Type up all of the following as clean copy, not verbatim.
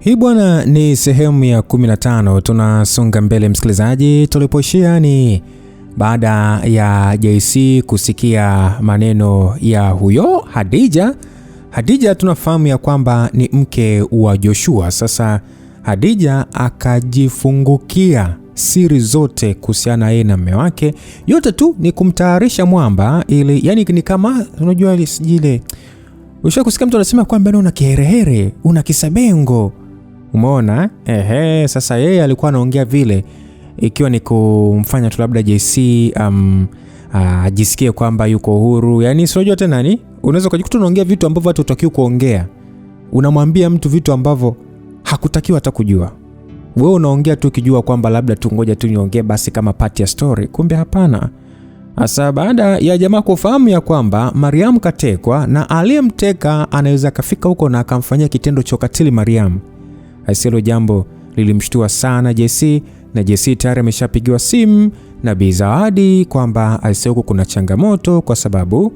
Hii bwana ni sehemu ya 15. Tunasonga mbele msikilizaji, tulipoishia ni baada ya JC kusikia maneno ya huyo Hadija. Hadija tunafahamu ya kwamba ni mke wa Joshua. Sasa Hadija akajifungukia siri zote kuhusiana yeye na mume wake. Yote tu ni kumtayarisha mwamba ili, yani ni kama unajua ile sijile. Ushakusikia mtu anasema kwamba una kiherehere, una kisabengo. Umeona? Sasa yeye alikuwa anaongea vile ikiwa ni kumfanya tu labda JC ajisikie kwamba yuko huru. Yani sio yote nani? Unaweza kujikuta unaongea vitu ambavyo hata hutakiwi kuongea. Unamwambia mtu vitu ambavyo hakutakiwa hata kujua. Wewe unaongea tu ukijua kwamba labda tu ngoja tu niongee basi kama part ya story. Kumbe hapana. Asa baada ya jamaa kufahamu ya kwamba Mariam katekwa na aliyemteka anaweza kafika huko na akamfanyia kitendo cha ukatili Mariam. Hilo jambo lilimshtua sana JC, na JC tayari ameshapigiwa simu na Bi Zawadi kwamba huko kuna changamoto kwa sababu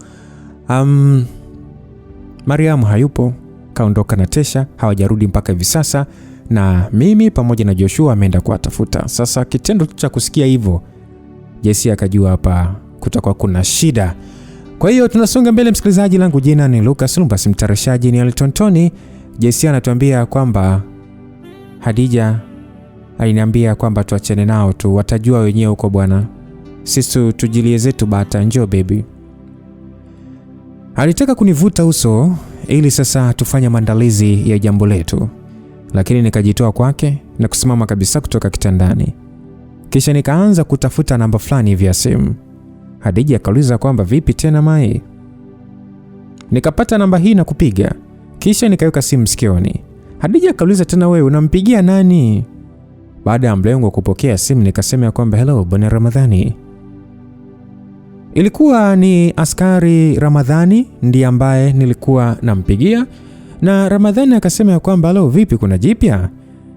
Mariam hayupo, kaondoka na Tesha, hawajarudi mpaka hivi sasa, na mimi pamoja na Joshua ameenda kuwatafuta. Sasa kitendo cha kusikia hivyo JC akajua hapa kutakuwa kuna shida. Kwa hiyo tunasonga mbele msikilizaji, langu jina ni Lucas Lumbas, mtayarishaji ni Alton Tony. JC anatuambia kwamba Hadija aliniambia kwamba tuachane nao tu, watajua wenyewe huko bwana. Sisi tujilie zetu bata, njoo baby. Alitaka kunivuta uso ili sasa tufanye maandalizi ya jambo letu, lakini nikajitoa kwake na kusimama kabisa kutoka kitandani. Kisha nikaanza kutafuta namba fulani vya simu. Hadija akauliza kwamba vipi tena Mai? Nikapata namba hii na kupiga. Kisha nikaweka simu sikioni. Hadija akauliza tena, wewe unampigia nani? Baada ya mlengo kupokea simu nikasema kwamba hello bwana Ramadhani. Ilikuwa ni askari Ramadhani ndiye ambaye nilikuwa nampigia, na Ramadhani akasema kwamba hello vipi kuna jipya?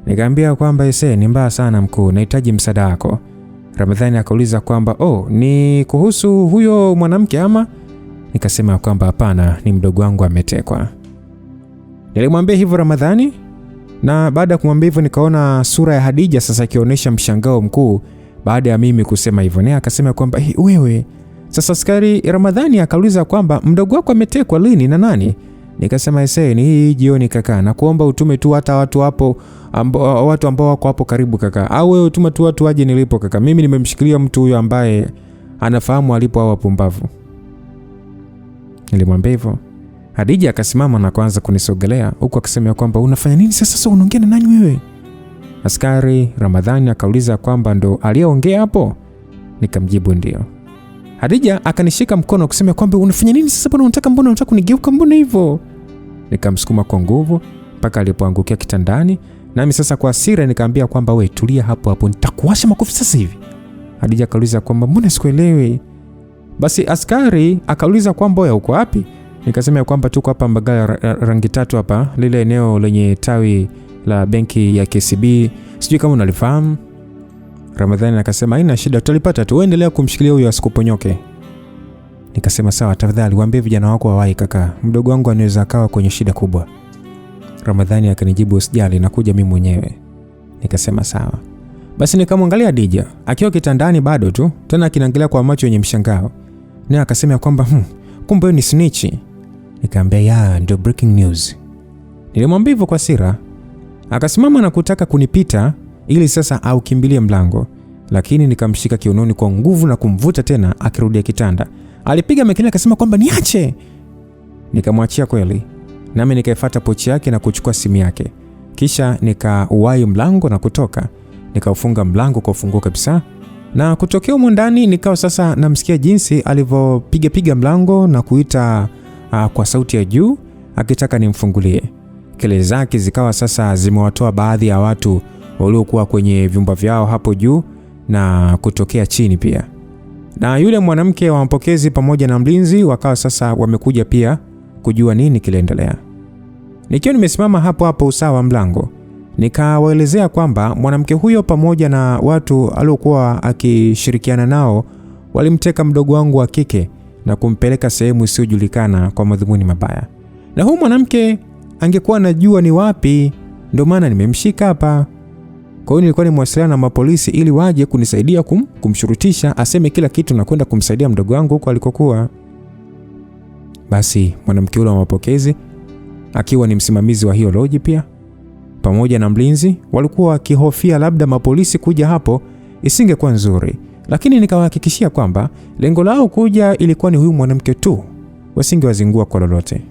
Nikamwambia kwamba ni mbaya sana mkuu, nahitaji msaada wako. Ramadhani akauliza kwamba ni kuhusu huyo mwanamke ama? Nikasema kwamba hapana, ni mdogo wangu ametekwa. Nilimwambia hivyo Ramadhani, na baada ya kumwambia hivyo nikaona sura ya Hadija sasa ikionyesha mshangao mkuu baada ya mimi kusema hivyo. Naye akasema kwamba wewe. Sasa askari Ramadhani akauliza kwamba mdogo wako ametekwa lini na nani? Nikasema ni hii jioni kaka, na kuomba utume tu hata watu hapo watu ambao wako hapo karibu kaka, au wewe utuma tu watu waje nilipo kaka. Mimi nimemshikilia mtu huyo ambaye anafahamu alipo hao wapumbavu. Nilimwambia hivyo. Hadija akasimama na kuanza kunisogelea huku akisema kwamba unafanya nini sasa, unaongea na nani wewe? Askari Ramadhani akauliza kwamba ndo aliyeongea hapo? Nikamjibu ndio. Hadija akanishika mkono kusema kwamba unafanya nini sasa bwana, unataka kunigeuka mbona hivyo? Nikamsukuma kwa nguvu mpaka alipoangukia kitandani, nami sasa kwa hasira nikamwambia kwamba wewe tulia hapo nitakuwasha makofi sasa hivi. Hadija akauliza kwamba mbona sikuelewi? Basi askari akauliza kwamba wewe uko wapi? Nikasema kwamba tuko hapa Mbagala rangi tatu hapa, lile eneo lenye tawi la benki ya KCB, sijui kama unalifahamu. Ramadhani akasema haina shida, tutalipata tu, endelea kumshikilia huyo asikuponyoke. Nikasema sawa, tafadhali waambie vijana wako wawahi kaka, mdogo wangu anaweza akawa kwenye shida kubwa. Ramadhani akanijibu usijali, nakuja mimi mwenyewe. Nikasema sawa. Basi nikamwangalia Hadija akiwa kitandani bado tu, tena akiniangalia kwa macho yenye mshangao. Naye akasema kwamba kumbe ni snitch. Nikamwambia ndio breaking news. Nilimwambia hivyo kwa hasira. Akasimama na kutaka kunipita ili sasa aukimbilie mlango, lakini nikamshika kiunoni kwa nguvu na kumvuta tena akirudia kitanda. Alipiga makelele akasema kwamba niache. Nikamwachia kweli. Nami nikaifuata pochi yake na kuchukua simu yake. Kisha nikauwai mlango na kutoka. Nikaufunga mlango kwa ufunguo kabisa. Na kutokea humo ndani nikawa sasa namsikia jinsi alivyopiga mlango na kuita kwa sauti ya juu akitaka nimfungulie. Kelele zake zikawa sasa zimewatoa baadhi ya watu waliokuwa kwenye vyumba vyao hapo juu na kutokea chini pia. Na yule mwanamke wa mapokezi pamoja na mlinzi wakawa sasa wamekuja pia kujua nini kiliendelea. Nikiwa nimesimama hapo usawa wa mlango, nikawaelezea kwamba mwanamke huyo pamoja na watu aliokuwa akishirikiana nao walimteka mdogo wangu wa kike na kumpeleka sehemu isiyojulikana kwa madhumuni mabaya. Na huyu mwanamke angekuwa anajua ni wapi ndio maana nimemshika hapa. Kwa hiyo nilikuwa nimewasiliana na mapolisi ili waje kunisaidia kumshurutisha aseme kila kitu na kwenda kumsaidia mdogo wangu huko alikokuwa. Basi mwanamke yule wa mapokezi, akiwa ni msimamizi wa hiyo loji pia, pamoja na mlinzi, walikuwa wakihofia labda mapolisi kuja hapo isingekuwa nzuri, lakini nikawahakikishia kwamba lengo lao kuja ilikuwa ni huyu mwanamke tu, wasingewazingua kwa lolote.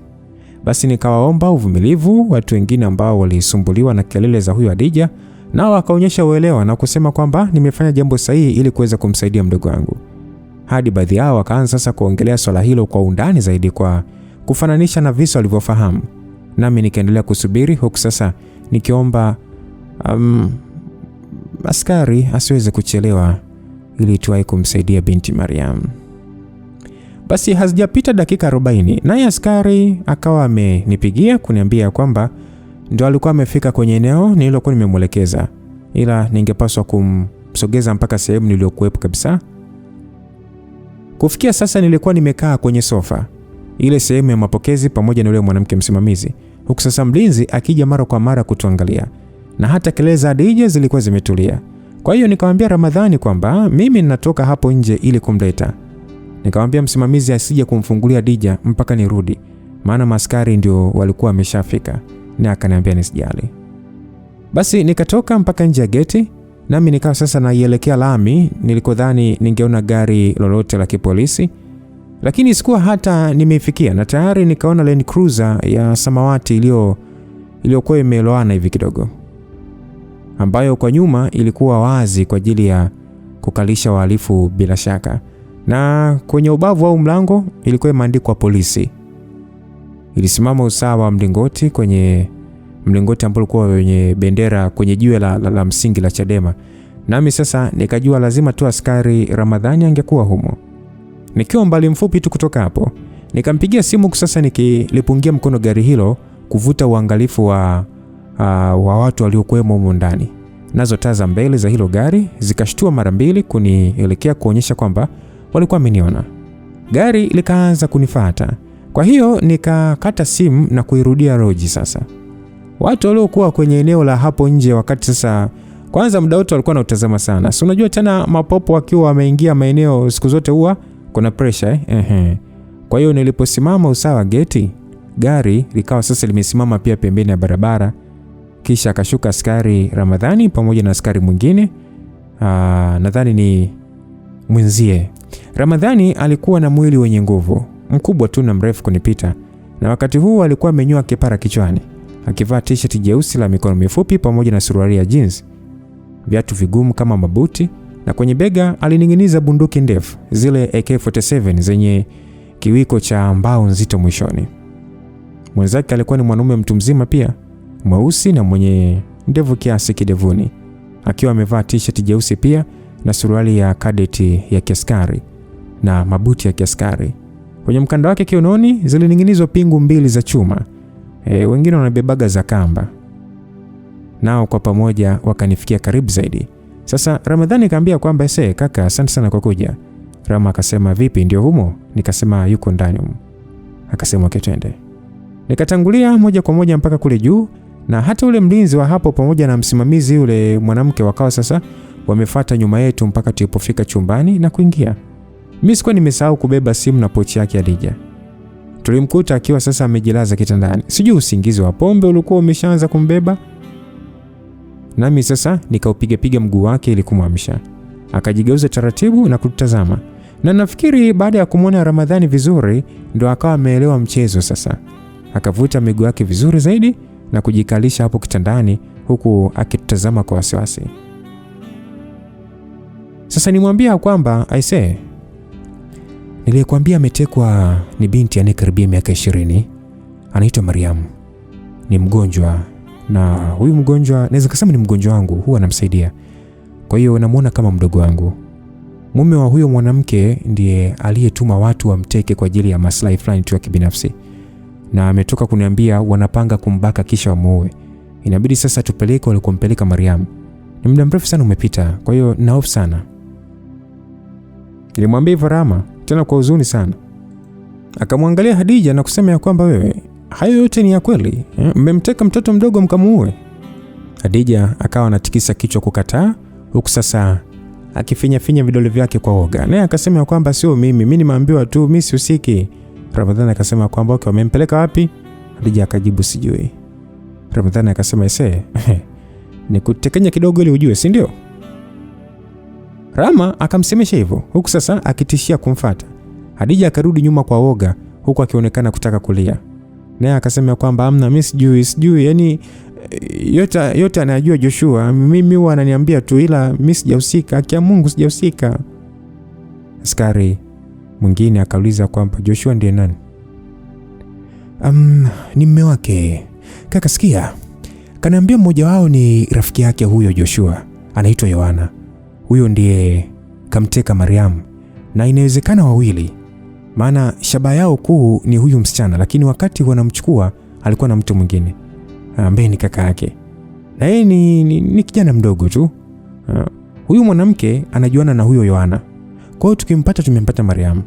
Basi nikawaomba uvumilivu watu wengine ambao walisumbuliwa na kelele za huyu Hadija, nao wakaonyesha uelewa na kusema kwamba nimefanya jambo sahihi ili kuweza kumsaidia mdogo wangu. Hadi baadhi yao wakaanza sasa kuongelea swala hilo kwa undani zaidi, kwa kufananisha na visa walivyofahamu. Nami nikaendelea kusubiri huku sasa nikiomba askari asiweze kuchelewa ili tuwahi kumsaidia binti Mariam. Basi hazijapita dakika 40 naye askari akawa amenipigia kuniambia kwamba ndio alikuwa amefika kwenye eneo nililokuwa nimemwelekeza, ila ningepaswa kumsogeza mpaka sehemu niliyokuwepo kabisa. Kufikia sasa nilikuwa nimekaa kwenye sofa, ile sehemu ya mapokezi pamoja na yule mwanamke msimamizi, huku sasa mlinzi akija mara kwa mara kutuangalia, na hata kelele za Hadija zilikuwa zimetulia. Kwa hiyo nikamwambia Ramadhani kwamba mimi ninatoka hapo nje ili kumleta. Nikamwambia msimamizi asije kumfungulia Hadija mpaka nirudi, maana maskari ndio walikuwa wameshafika, na akaniambia nisijali. Basi nikatoka mpaka nje ya geti, nami nikawa sasa naielekea lami nilikodhani ningeona gari lolote la kipolisi, lakini sikuwa hata nimeifikia, na tayari nikaona Land Cruiser ya samawati iliyokuwa imeloana hivi kidogo, ambayo kwa nyuma ilikuwa wazi kwa ajili ya kukalisha wahalifu bila shaka, na kwenye ubavu au mlango ilikuwa imeandikwa polisi. Ilisimama usawa wa mlingoti, kwenye mlingoti ambao ulikuwa wenye bendera kwenye jiwe la msingi la Chadema. Nami sasa nikajua lazima tu askari Ramadhani angekuwa humo. Nikiwa mbali mfupi tu kutoka hapo, nikampigia simu sasa nikilipungia mkono gari hilo kuvuta uangalifu wa watu waliokuwemo humo ndani. Nazo taa za mbele za hilo gari zikashtua mara mbili kunielekea kuonyesha kwamba walikuwa wameniona. Gari likaanza kunifuata. Kwa hiyo nikakata simu na kuirudia roji sasa. Watu waliokuwa kwenye eneo la hapo nje wakati sasa, kwanza muda wote walikuwa wanautazama sana. Si unajua tena mapopo wakiwa wameingia maeneo siku zote huwa kuna pressure Kwa hiyo niliposimama usawa geti, gari likawa sasa limesimama pia pembeni ya barabara. Kisha akashuka askari Ramadhani pamoja na askari mwingine, nadhani ni mwenzie. Ramadhani alikuwa na mwili wenye nguvu, mkubwa tu na mrefu kunipita, na wakati huu alikuwa amenyoa kipara kichwani, akivaa t-shirt jeusi la mikono mifupi pamoja na suruali ya jeans, viatu vigumu kama mabuti, na kwenye bega alining'iniza bunduki ndefu, zile AK47 zenye kiwiko cha mbao nzito mwishoni. Mwenzake alikuwa ni mwanaume mtu mzima pia, mweusi na mwenye ndevu kiasi kidevuni, akiwa amevaa t-shirt jeusi pia na suruali ya kadeti ya kiaskari na mabuti ya kiaskari. Kwenye mkanda wake kiunoni zilining'inizwa pingu mbili za chuma. Wengine wanabebaga za kamba. Nao kwa pamoja wakanifikia karibu zaidi. Sasa Ramadhani kaambia kwamba kaka, asante sana kwa kuja. Rama akasema vipi, ndio humo? Nikasema yuko ndani humo. Akasema twende. Nikatangulia moja kwa moja mpaka kule juu, na hata ule mlinzi wa hapo pamoja na msimamizi yule mwanamke wakawa sasa wamefuata nyuma yetu mpaka tulipofika chumbani na kuingia. Mimi sikuwa nimesahau kubeba simu na pochi yake Hadija. Tulimkuta akiwa sasa amejilaza kitandani. Sijui usingizi wa pombe ulikuwa umeshaanza kumbeba. Nami sasa nikaupiga mguu wake ili kumwamsha. Akajigeuza taratibu na kutazama. Na nafikiri baada ya kumwona Ramadhani vizuri ndo akawa ameelewa mchezo sasa. Akavuta miguu yake vizuri zaidi na kujikalisha hapo kitandani huku akitazama kwa wasiwasi. Sasa nimwambia kwamba nilikwambia ametekwa ni binti anayekaribia miaka 20. Anaitwa Mariam. Ni mgonjwa, na huyu mgonjwa naweza kusema ni mgonjwa wangu, huwa anamsaidia. Kwa hiyo namuona kama mdogo wangu. Mume wa huyo mwanamke ndiye aliyetuma watu wamteke kwa ajili ya maslahi fulani tu ya kibinafsi. Na ametoka kuniambia wanapanga kumbaka kisha wamuue. Inabidi sasa tupeleke walikompeleka Mariam. Ni muda mrefu sana umepita, kwa hiyo na hofu sana. Nilimwambia hivyo Rama, tena kwa huzuni sana. Akamwangalia Hadija na kusema ya kwamba wewe, hayo yote ni ya kweli? Mmemteka mtoto mdogo mkamuue? Hadija akawa anatikisa kichwa kukataa, huku sasa akifinya vidole vyake kwa woga. Naye akasema kwamba sio mimi nimeambiwa tu, mimi sihusiki. Ramadhani akasema kwamba okay, wamempeleka wapi? Hadija akajibu sijui. Ramadhani akasema nikutekenya kidogo ili ujue, si ndio? Rama akamsemesha hivyo, huku sasa akitishia kumfuata. Hadija akarudi nyuma kwa woga, huku akionekana kutaka kulia. Naye akasema kwamba amna, mimi sijui, yani yote anajua Joshua, mimi huwa ananiambia tu, ila mimi sijahusika, haki ya Mungu sijahusika. Askari mwingine akauliza kwamba Joshua ndiye nani? Ni mume wake. Kaka sikia, kaniambia mmoja wao ni rafiki yake huyo Joshua, anaitwa Yohana. Huyo ndiye kamteka Mariam, na inawezekana wawili, maana shabaha yao kuu ni huyu msichana, lakini wakati wanamchukua alikuwa na mtu mwingine ambaye ni kaka yake, na yeye ni kijana mdogo tu. Huyu mwanamke anajuana na huyo Yohana, kwa hiyo tukimpata tumempata Mariam.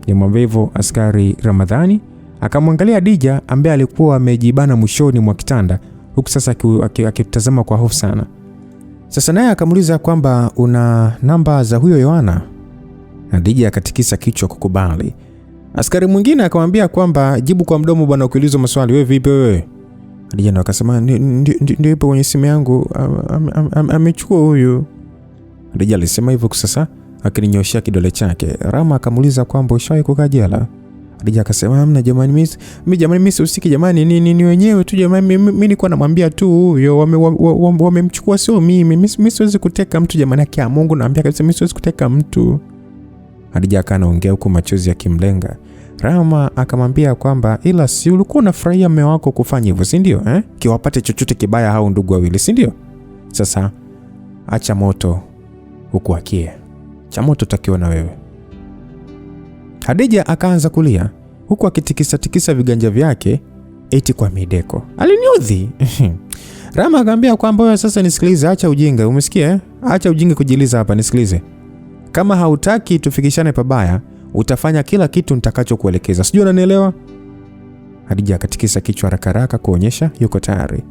Nimwambia hivyo askari Ramadhani akamwangalia Hadija ambaye alikuwa amejibana mwishoni mwa kitanda, huku sasa akitazama kwa hofu sana. Sasa naye akamuuliza kwamba una namba za huyo Yohana? Hadija akatikisa kichwa kukubali. Askari mwingine akamwambia kwamba jibu kwa mdomo bwana, ukiulizwa maswali wewe vipi wewe? Hadija ndo akasema ndio ipo kwenye simu yangu, amechukua huyu. Hadija alisema hivyo sasa akininyoshia kidole chake. Rama akamuuliza kwamba ushawahi kukaa jela? Hadija akasema hamna jamani, mimi sihusiki jamani, ni wenyewe tu jamani, mimi nilikuwa namwambia tu huyo wamemchukua, sio mimi siwezi kuteka mtu jamani, haki ya Mungu naambia kabisa mimi siwezi kuteka mtu. Hadija akanaongea huko machozi yakimlenga. Rama akamwambia kwamba ila si ulikuwa unafurahia mume wako kufanya hivyo, si ndio? Kiwapate chochote kibaya hao ndugu wawili, si ndio? Sasa acha moto huku akie. Cha moto takiwa na wewe. Hadija akaanza kulia huku akitikisa viganja vyake eti kwa mideko. Aliniudhi. Rama akamwambia kwamba wewe sasa nisikilize, acha ujinga, umesikia? Acha ujinga kujiliza hapa, nisikilize. Kama hautaki tufikishane pabaya, utafanya kila kitu nitakachokuelekeza. Sijui unanielewa? Hadija akatikisa kichwa haraka kuonyesha yuko tayari.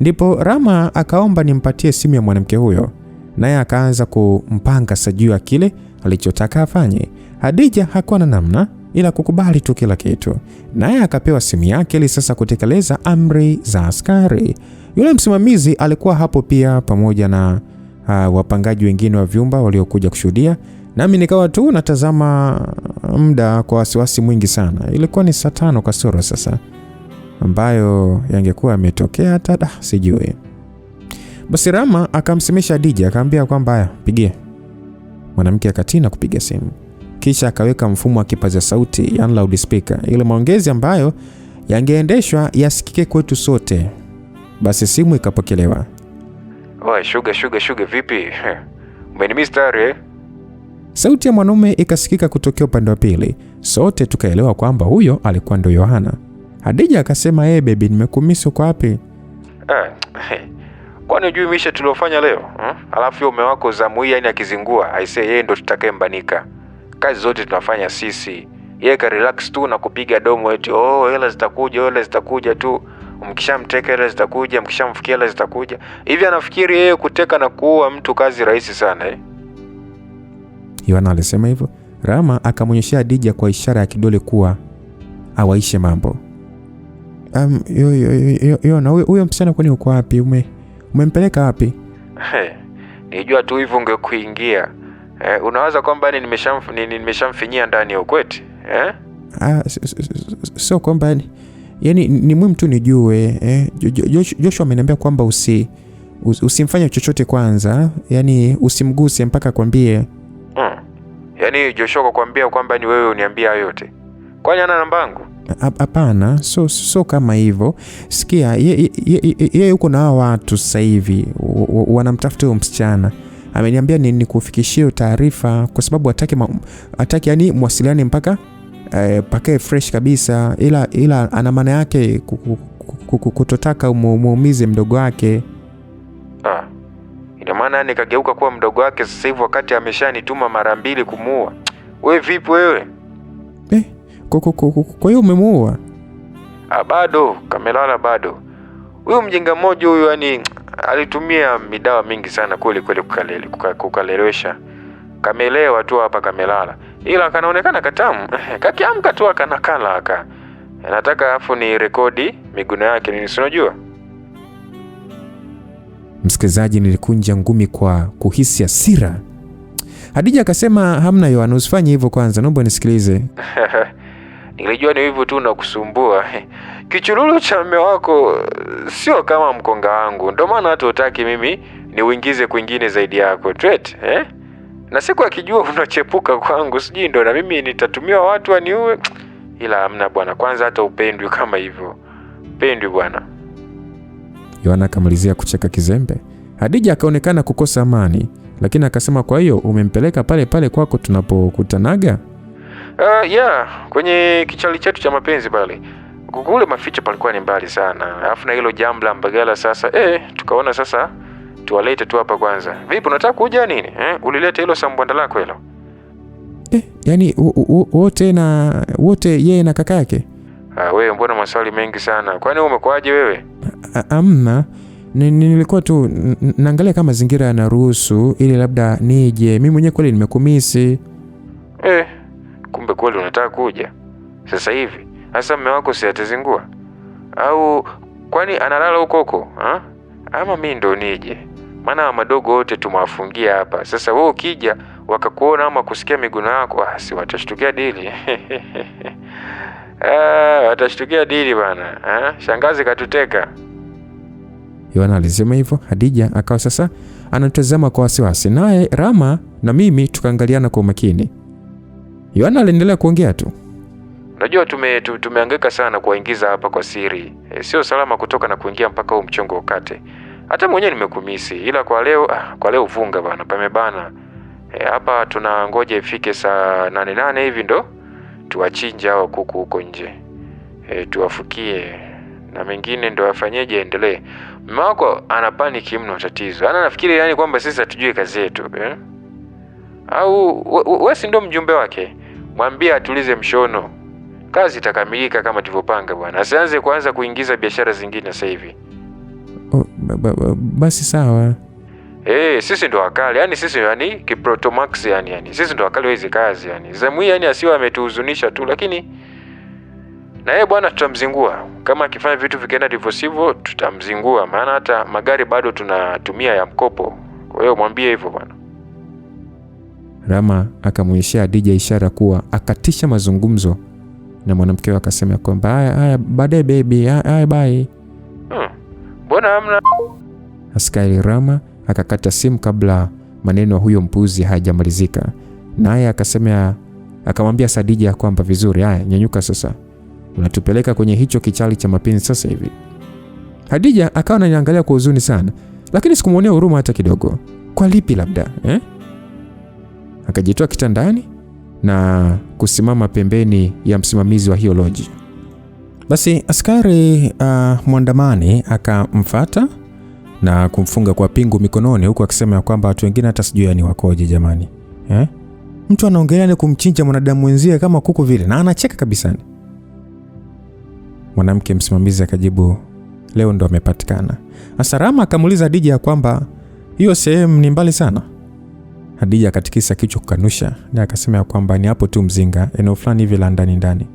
Ndipo Rama akaomba nimpatie simu ya mwanamke huyo, naye akaanza kumpanga sajua kile alichotaka afanye. Hadija hakuwa na namna ila kukubali tu kila kitu, naye akapewa simu yake ili sasa kutekeleza amri za askari. Yule msimamizi alikuwa hapo pia pamoja na wapangaji wengine wa vyumba waliokuja kushuhudia, nami nikawa tu natazama muda kwa wasiwasi mwingi sana. Ilikuwa ni saa 5 kasoro sasa, ambayo yangekuwa yametokea hata sijui. Basi Rama akamsemesha Hadija akamwambia kwamba haya pigie. Mwanamke akatina kupiga simu, kisha akaweka mfumo wa kipaza sauti, yani loudspeaker, ile maongezi ambayo yangeendeshwa yasikike kwetu sote. Basi simu ikapokelewa. Oi, Sugar vipi? Umenimiss tayari? Sauti ya mwanaume ikasikika kutokea upande wa pili. Sote tukaelewa kwamba huyo alikuwa ndo Yohana. Hadija akasema baby, nimekumisi uko wapi? Kwani hujui misha tuliofanya leo? Alafu mume wako zamu hii yani akizingua, aisee yeye ndo tutakayembanika. Kazi zote tunafanya sisi. Yeye ka relax tu na kupiga domo eti hela zitakuja tu. Mkishamteka hela zitakuja, mkishamfikia hela zitakuja. Hivi anafikiri yeye kuteka na kuua mtu kazi rahisi sana Yohana alisema hivyo. Rama akamonyeshia Hadija kwa ishara ya kidole kuwa awaishe mambo. Na huyo msichana kwani uko wapi? Umempeleka wapi? Nijua tu hivyo ungekuingia. Unawaza kwamba nimeshamfinyia ndani ya ukweti? So kwamba yani ni muhimu tu nijue. Joshua ameniambia kwamba usimfanye chochote kwanza, yani usimguse mpaka kwambie. Yani Joshua kukwambia kwamba ni wewe uniambia yote. Kwani ana namba yangu? Hapana, so kama hivyo. Sikia, yeye yuko na watu sasa hivi wanamtafuta huyo msichana. Ameniambia nikufikishie taarifa kwa sababu hataki yani mwasiliane mpaka pakae fresh kabisa, ila ana maana yake kutotaka muumize mdogo wake. Ina maana nikageuka kuwa mdogo wake sasa hivi wakati ameshanituma mara 2 kumuua. Wewe vipi wewe? Kwa hiyo umemuua? Bado, kamelala bado. Huyu mjinga mmoja huyu yani alitumia midawa mingi sana kweli kweli kukalelewesha. Kamelewa tu hapa kamelala. Ila kanaonekana katamu. Kakiamka tu akanakala aka. Nataka afu ni rekodi miguno yake nini si unajua? Msikilizaji, nilikunja ngumi kwa kuhisi hasira. Hadija akasema, hamna Yohana, usifanye hivyo kwanza, naomba nisikilize. Nilijua ni hivyo tu na kusumbua. Kichululu cha mume wako sio kama mkonga wangu. Ndio maana hata utaki mimi niuingize kwingine zaidi yako. Tret, Na siku akijua unachepuka kwangu, sijui ndo na mimi nitatumia watu waniue. Ila hamna bwana, kwanza hata upendwi kama hivyo. Upendwi bwana. Yohana akamalizia kucheka kizembe. Hadija akaonekana kukosa amani, lakini akasema, kwa hiyo umempeleka pale pale kwako tunapokutanaga? Kwenye kichali chetu cha mapenzi pale. Kule maficho palikuwa ni mbali sana. Alafu na hilo jambla Mbagala sasa tukaona sasa tuwalete tu hapa kwanza. Vipi unataka kuja nini? Ulileta hilo sambwanda lako hilo? Yani wote yeye na kaka yake? Wewe mbona maswali mengi sana? Kwani umekwaje wewe? Amna. Nilikuwa tu naangalia kama mazingira yanaruhusu ili labda nije. Mimi mwenyewe kweli nimekumisi. Kumbe kweli unataka kuja sasa hivi? Sasa mume wako si atazingua? Au kwani analala huko? Ama mimi ndo nije? Maana madogo wote tumewafungia hapa. Sasa wewe ukija wakakuona ama kusikia miguno yako, si watashtukia dili. Watashtukia dili bana. Shangazi katuteka. Yohana alisema hivyo. Hadija akawa sasa anatazama kwa wasiwasi, naye Rama na mimi tukaangaliana kwa makini. Yohana aliendelea kuongea tu. Unajua tumehangaika sana kuwaingiza hapa kwa siri. Sio salama kutoka na kuingia mpaka huu mchongo ukate. Hata mwenyewe nimekumisi, ila kwa leo ufunga bana, pamebana. Hapa tunangoja ifike saa 8 hivi ndo tuwachinja hao kuku huko nje. Tuwafukie na mengine ndo afanyeje endelee. Mama wako ana paniki mno tatizo. Nafikiri yani kwamba sisi hatujui kazi yetu. Au wewe si ndo mjumbe wake? Mwambie atulize mshono. Kazi itakamilika kama tulivyopanga bwana. Asianze kuanza kuingiza biashara zingine sasa hivi. Basi sawa. Sisi ndo wakali. Yani sisi kiprotomax yani. Sisi ndo wakali wa hizo kazi yani. Zamu hii asiwa ametuhuzunisha tu, lakini na yeye bwana tutamzingua. Kama akifanya vitu vikaenda ndivyo sivyo tutamzingua, maana hata magari bado tunatumia ya mkopo. Kwa hiyo mwambie hivyo bwana. Rama akamwonyesha Hadija ishara kuwa akatisha mazungumzo, na mwanamke akasema kwamba haya baadaye baby, haya bye. Mbona hamna? Askari Rama akakata simu kabla maneno huyo mpuzi hayajamalizika. Naye akamwambia Hadija kwamba vizuri, haya nyanyuka sasa. Unatupeleka kwenye hicho kichali cha mapenzi sasa hivi. Hadija akawa ananiangalia kwa huzuni sana, lakini sikumuonea huruma hata kidogo. Kwa lipi labda? Akajitoa kitandani na kusimama pembeni ya msimamizi wa hiyo loji. Basi askari mwandamani akamfuata na kumfunga kwa pingu mikononi, huku akisema kwamba watu wengine hata sijui yani wakoje jamani. Mtu anaongelea ni kumchinja mwanadamu mwenzie kama kuku vile, na anacheka kabisa. Mwanamke msimamizi akajibu, leo ndo amepatikana. Asarama akamuuliza Hadija kwamba hiyo sehemu ni mbali sana. Hadija akatikisa kichwa kukanusha, na akasema kwamba ni hapo tu Mzinga, eneo fulani hivi la ndani.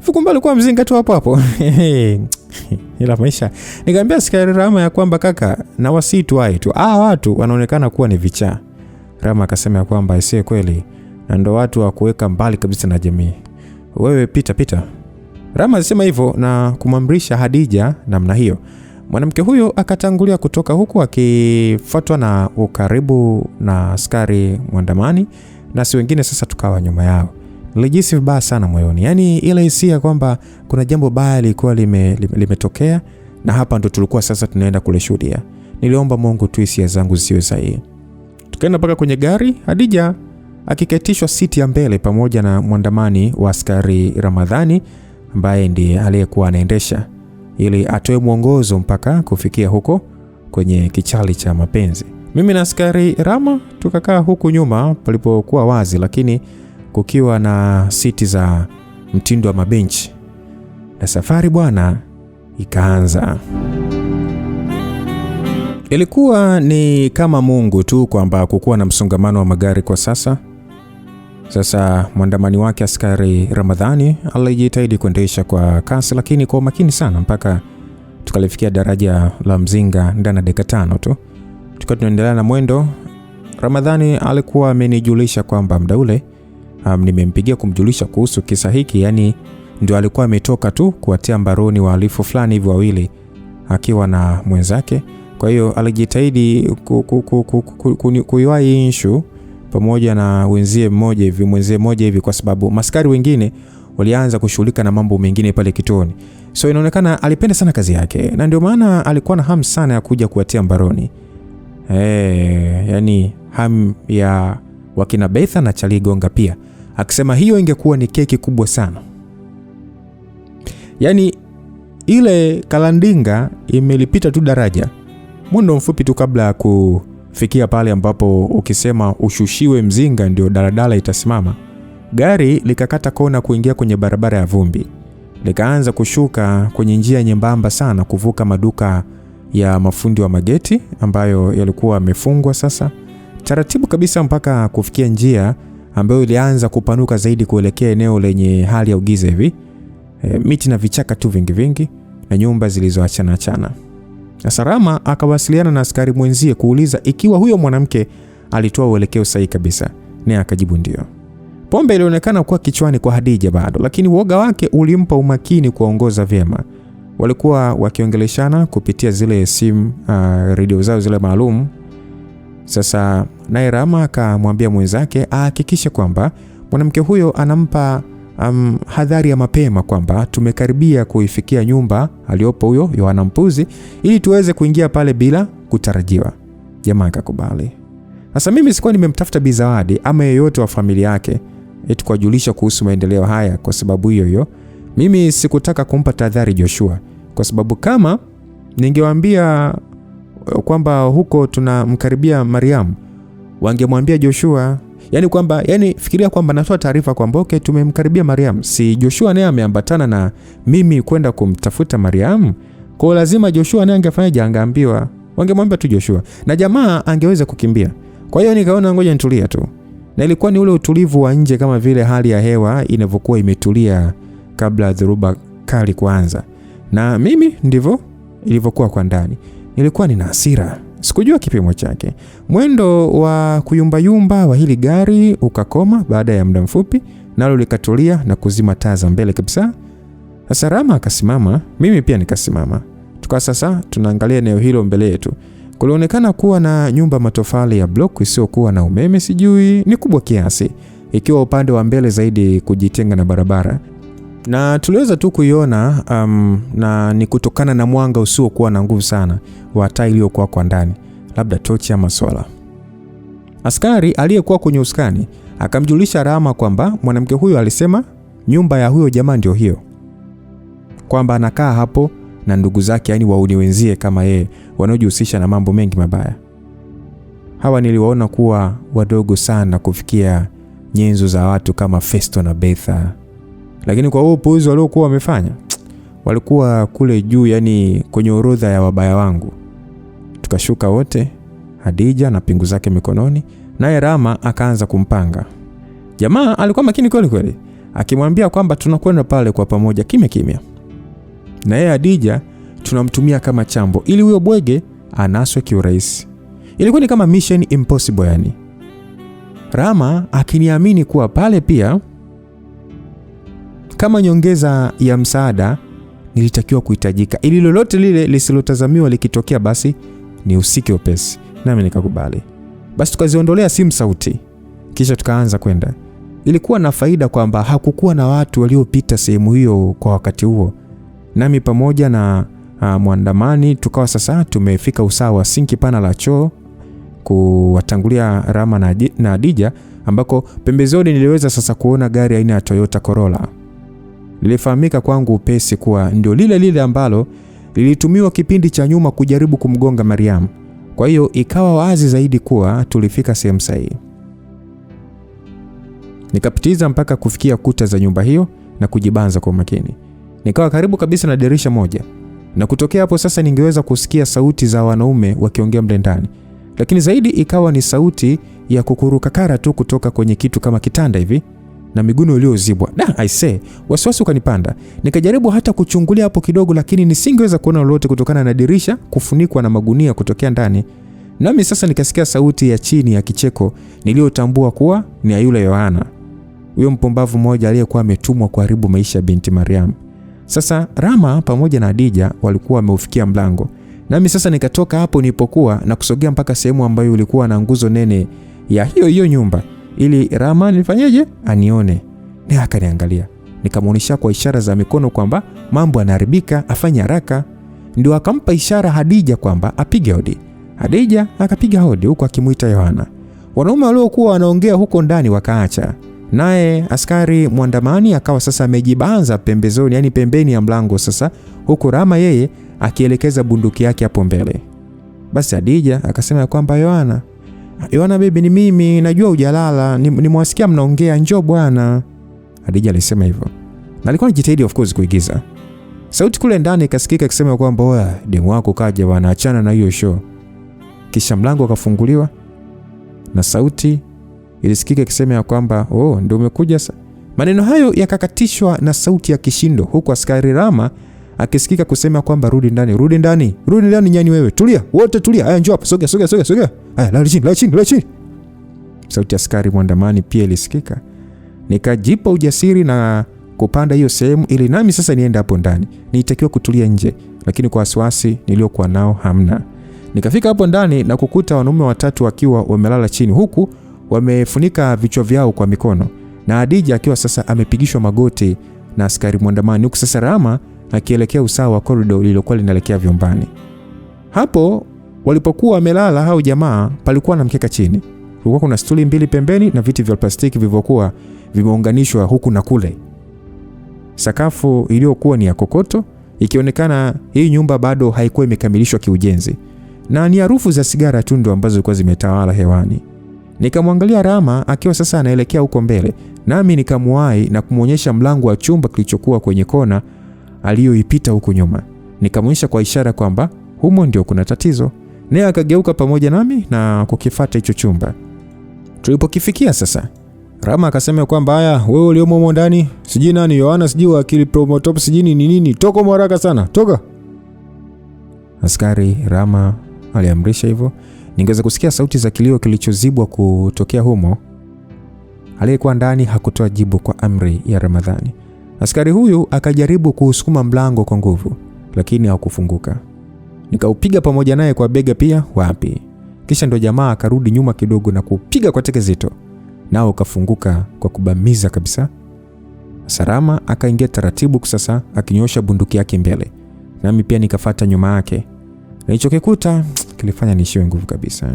Fukumba alikuwa Mzinga tu hapo. Ila maisha. Nikamwambia askari Rama ya kwamba kaka, na wasitu hai tu. Watu wanaonekana kuwa ni vichaa. Rama akasema kwamba isiye kweli, na ndo watu wa kuweka mbali kabisa na jamii. Wewe pita. Rama alisema hivyo na kumamrisha Hadija namna hiyo. Mwanamke huyo akatangulia kutoka huku akifuatwa na ukaribu na askari mwandamani, na si wengine sasa tukawa nyuma yao. Nilijisi vibaya sana moyoni. Yani ile hisia kwamba kuna jambo baya lilikuwa limetokea, na hapa ndo tulikuwa sasa tunaenda kuleshuhudia. Niliomba Mungu tu hisia zangu zisiwe sahihi. Tukaenda mpaka kwenye gari, Hadija akiketishwa siti ya mbele pamoja na mwandamani wa askari Ramadhani ambaye ndiye aliyekuwa anaendesha, ili atoe mwongozo mpaka kufikia huko kwenye kichali cha mapenzi. Mimi na askari Rama tukakaa huku nyuma palipokuwa wazi, lakini kukiwa na siti za mtindo wa mabenchi. Na safari bwana ikaanza. Ilikuwa ni kama Mungu tu kwamba kukuwa na msongamano wa magari kwa sasa. Sasa mwandamani wake askari Ramadhani alijitahidi kuendesha kwa kasi, lakini kwa makini sana, mpaka tukalifikia daraja la Mzinga ndani ya dakika 5 tu. Tukiwa tunaendelea na mwendo, Ramadhani alikuwa amenijulisha kwamba muda ule nimempigia kumjulisha kuhusu kisa hiki, yani ndio alikuwa ametoka tu kuwatia mbaroni wahalifu fulani hivi wawili akiwa na mwenzake. Kwa hiyo alijitahidi kuiwahi issue pamoja na mwenzie mmoja hivi kwa sababu maskari wengine walianza kushughulika na mambo mengine pale kituoni. So inaonekana alipenda sana kazi yake na ndio maana alikuwa na hamu sana ya kuja kuwatia mbaroni. Yani hamu ya wakina Betha na Charlie Gonga pia. Akisema hiyo ingekuwa ni keki kubwa sana. Yani ile Kalandinga imelipita tu daraja. Mundo mfupi tu kabla ya kufikia pale ambapo ukisema ushushiwe Mzinga ndio daladala itasimama. Gari likakata kona kuingia kwenye barabara ya vumbi. Likaanza kushuka kwenye njia nyembamba sana kuvuka maduka ya mafundi wa mageti ambayo yalikuwa yamefungwa sasa. Taratibu kabisa mpaka kufikia njia ambayo ilianza kupanuka zaidi kuelekea eneo lenye hali ya ugiza hivi. Miti na vichaka tu vingi na nyumba zilizoachana. Sasa Rama akawasiliana na askari mwenzie kuuliza ikiwa huyo mwanamke alitoa uelekeo sahihi kabisa. Naye akajibu ndio. Pombe ilionekana kuwa kichwani kwa Hadija bado, lakini uoga wake ulimpa umakini kuongoza vyema. Walikuwa wakiongeleshana kupitia zile simu radio zao zile maalum. Sasa naye Rama akamwambia mwenzake ahakikishe kwamba mwanamke huyo anampa hadhari ya mapema kwamba tumekaribia kuifikia nyumba aliyopo huyo Yohana Mpuzi ili tuweze kuingia pale bila kutarajiwa. Jamaa akakubali. Sasa mimi sikuwa nimemtafuta Bi Zawadi ama yeyote wa familia yake eti kujulisha kuhusu maendeleo haya kwa sababu hiyo. Mimi sikutaka kumpa tahadhari Joshua kwa sababu kama ningewaambia kwamba huko tunamkaribia Mariam, wangemwambia Joshua, yani fikiria kwamba natoa taarifa kwamba okay tumemkaribia Mariam, si Joshua naye ameambatana na mimi kwenda kumtafuta Mariam. Kwa lazima Joshua naye angefanya angeambiwa, wangemwambia tu Joshua na jamaa angeweza kukimbia. Kwa hiyo nikaona ngoja nitulia tu. Na ilikuwa ni ule utulivu wa nje kama vile hali ya hewa inavyokuwa imetulia kabla dhoruba kali kuanza. Na mimi ndivyo ilivyokuwa kwa ndani. Nilikuwa nina hasira. Sikujua kipimo chake. Mwendo wa kuyumbayumba wa hili gari ukakoma baada ya muda mfupi, nalo likatulia na kuzima taa za mbele kabisa. Sasa Rama akasimama, mimi pia nikasimama. Tukawa sasa tunaangalia eneo hilo mbele yetu. Kulionekana kuwa na nyumba matofali ya block isiyokuwa na umeme, sijui ni kubwa kiasi, ikiwa upande wa mbele zaidi kujitenga na barabara. Na tuliweza tu kuiona na ni kutokana na mwanga usiokuwa na nguvu sana wa taa iliyokuwa kwa ndani, labda tochi ama sola. Askari aliyekuwa kwenye uskani akamjulisha Rama kwamba mwanamke huyo alisema nyumba ya huyo jamaa ndio hiyo, kwamba anakaa hapo na ndugu zake, yani wauni wenzie kama yeye wanaojihusisha na mambo mengi mabaya. Hawa niliwaona kuwa wadogo sana kufikia nyenzo za watu kama Festo na Betha, lakini kwa huo upuuzi waliokuwa wamefanya walikuwa kule juu, yani kwenye orodha ya wabaya wangu. Tukashuka wote, Hadija na pingu zake mikononi, naye Rama akaanza kumpanga. Jamaa alikuwa makini kweli, akimwambia kwamba tunakwenda pale kwa pamoja kimya. Na yeye Hadija tunamtumia kama chambo ili huyo bwege anaswe kiurahisi. Ilikuwa ni kama mission impossible yani. Rama akiniamini kuwa pale pia kama nyongeza ya msaada nilitakiwa kuhitajika, ili lolote lile lisilotazamiwa likitokea basi ni usike upesi. Nami nikakubali. Basi tukaziondolea simu sauti, kisha tukaanza kwenda. Ilikuwa na faida kwamba hakukuwa na watu waliopita sehemu hiyo kwa wakati huo. Nami pamoja na mwandamani tukawa sasa tumefika usawa wa sinki pana la choo kuwatangulia Rama na Hadija, ambako pembezoni niliweza sasa kuona gari aina ya Toyota Corolla. Lilifahamika kwangu upesi kuwa ndio lile ambalo lilitumiwa kipindi cha nyuma kujaribu kumgonga Mariam. Kwa hiyo ikawa wazi zaidi kuwa tulifika sehemu sahihi. Nikapitiza mpaka kufikia kuta za nyumba hiyo na kujibanza kwa makini. Nikawa karibu kabisa na dirisha moja. Na kutokea hapo sasa ningeweza kusikia sauti za wanaume wakiongea mle ndani. Lakini zaidi ikawa ni sauti ya kukurukakara tu kutoka kwenye kitu kama kitanda hivi na miguno iliyozibwa. I say, wasiwasi ukanipanda. Nikajaribu hata kuchungulia hapo kidogo, lakini nisingeweza kuona lolote kutokana na dirisha kufunikwa na magunia kutokea ndani. Nami sasa nikasikia sauti ya chini ya kicheko niliyotambua kuwa ni ya yule Yohana, huyo mpumbavu mmoja aliyekuwa ametumwa kuharibu maisha ya binti Mariam. Sasa Rama pamoja na Hadija walikuwa wameufikia mlango. Nami sasa nikatoka hapo nilipokuwa na kusogea mpaka sehemu ambayo ilikuwa na nguzo nene ya hiyo nyumba ili Rama nifanyeje anione. Naye akaniangalia. Nikamuonesha kwa ishara za mikono kwamba mambo yanaharibika, afanye haraka. Ndio akampa ishara Hadija kwamba apige hodi. Hadija akapiga hodi huko akimuita Yohana. Wanaume waliokuwa wanaongea huko ndani wakaacha. Naye askari mwandamani akawa sasa amejibanza pembezoni, yani pembeni ya mlango sasa, huku Rama yeye akielekeza bunduki yake hapo mbele. Basi Hadija akasema kwamba Yohana baby, ni mimi, najua hujalala, nimewasikia mnaongea, njoo bwana. Hadija alisema hivyo. Na alikuwa anajitahidi of course kuigiza. Sauti kule ndani ikasikika ikisema kwamba oya, demu wako kaja bwana, achana na hiyo show. Kisha mlango ukafunguliwa na sauti ilisikika ikisema kwamba ndio umekuja sasa. Maneno hayo yakakatishwa na sauti ya kishindo, huku askari Rama akisikika kusema kwamba rudi ndani nyani wewe, tulia, wote tulia, haya njoo hapa, sogea. Haya lala chini. Sauti ya askari mwandamani pia ilisikika. Nikajipa ujasiri na kupanda hiyo sehemu ili nami sasa niende hapo ndani. Nilitakiwa kutulia nje, lakini kwa wasiwasi niliokuwa nao hamna. Nikafika hapo ndani na kukuta wanaume watatu wakiwa wamelala chini, huku wamefunika vichwa vyao kwa mikono, na Hadija akiwa sasa amepigishwa magoti na askari mwandamani, huku sasa Rama akielekea usawa wa corridor lililokuwa linaelekea vyumbani. Hapo walipokuwa wamelala hao jamaa, palikuwa na mkeka chini. Kulikuwa kuna stuli mbili pembeni na viti vya plastiki vilivyokuwa vimeunganishwa huku na kule. Sakafu iliyokuwa ni ya kokoto, ikionekana hii nyumba bado haikuwa imekamilishwa kiujenzi, na ni harufu za sigara tu ndo ambazo zilikuwa zimetawala hewani. Nikamwangalia Rama akiwa sasa anaelekea huko mbele, nami nikamuwai na kumuonyesha mlango wa chumba kilichokuwa kwenye kona aliyoipita huko nyuma. Nikamuonyesha kwa ishara kwamba humo ndio kuna tatizo. Naye akageuka pamoja nami na kukifuata hicho chumba. Tulipokifikia sasa, Rama akasema kwamba haya, wewe uliomo humo ndani, sijui nani Yohana, sijui akili promotop, sijui nini, toka haraka sana, toka. Askari Rama aliamrisha hivyo. Ningeweza kusikia sauti za kilio kilichozibwa kutokea humo. Aliyekuwa ndani hakutoa jibu kwa amri ya Ramadhani. Askari huyu akajaribu kuusukuma mlango kwa nguvu, lakini haukufunguka. Nikaupiga pamoja naye kwa bega pia, wapi. Kisha ndo jamaa akarudi nyuma kidogo na kupiga kwa teke zito, nao ukafunguka kwa kubamiza kabisa. Sarama akaingia taratibu sasa akinyosha bunduki yake mbele, nami pia nikafuata nyuma yake. Nilichokikuta kilifanya nishiwe nguvu kabisa.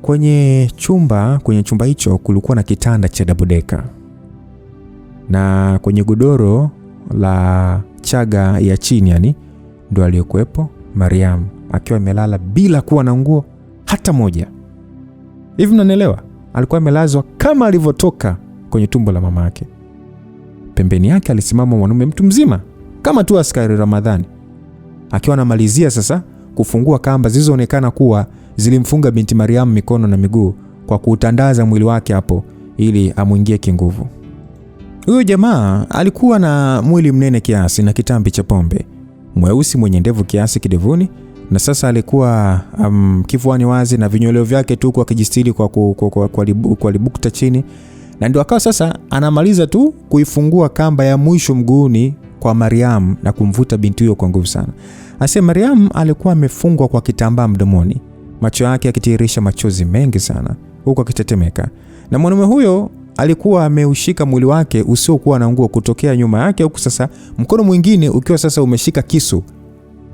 Kwenye chumba hicho kulikuwa na kitanda cha double decker, na kwenye godoro la chaga ya chini ndo aliyokuepo Mariam akiwa amelala bila kuwa na nguo hata moja. Hivi mnanielewa? Alikuwa amelazwa kama alivyotoka kwenye tumbo la mama yake. Pembeni yake alisimama mwanaume mtu mzima kama tu askari Ramadhani, akiwa anamalizia sasa kufungua kamba zilizoonekana kuwa zilimfunga binti Mariam mikono na miguu kwa kuutandaza mwili wake hapo ili amuingie kinguvu. Huyo jamaa alikuwa na mwili mnene kiasi na kitambi cha pombe, mweusi mwenye ndevu kiasi kidevuni, na sasa alikuwa kifuani wazi na vinyweleo vyake tu kwa kijistiri kwa libukta chini. Na ndio akawa sasa anamaliza tu kuifungua kamba ya mwisho mguuni kwa Mariam na kumvuta binti huyo kwa nguvu sana. Asema Mariam alikuwa amefungwa kwa kitambaa mdomoni, macho yake yakitirisha machozi mengi sana huko akitetemeka. Na mwanamume huyo alikuwa ameushika mwili wake usiokuwa na nguo kutokea nyuma yake, huku sasa mkono mwingine ukiwa sasa umeshika kisu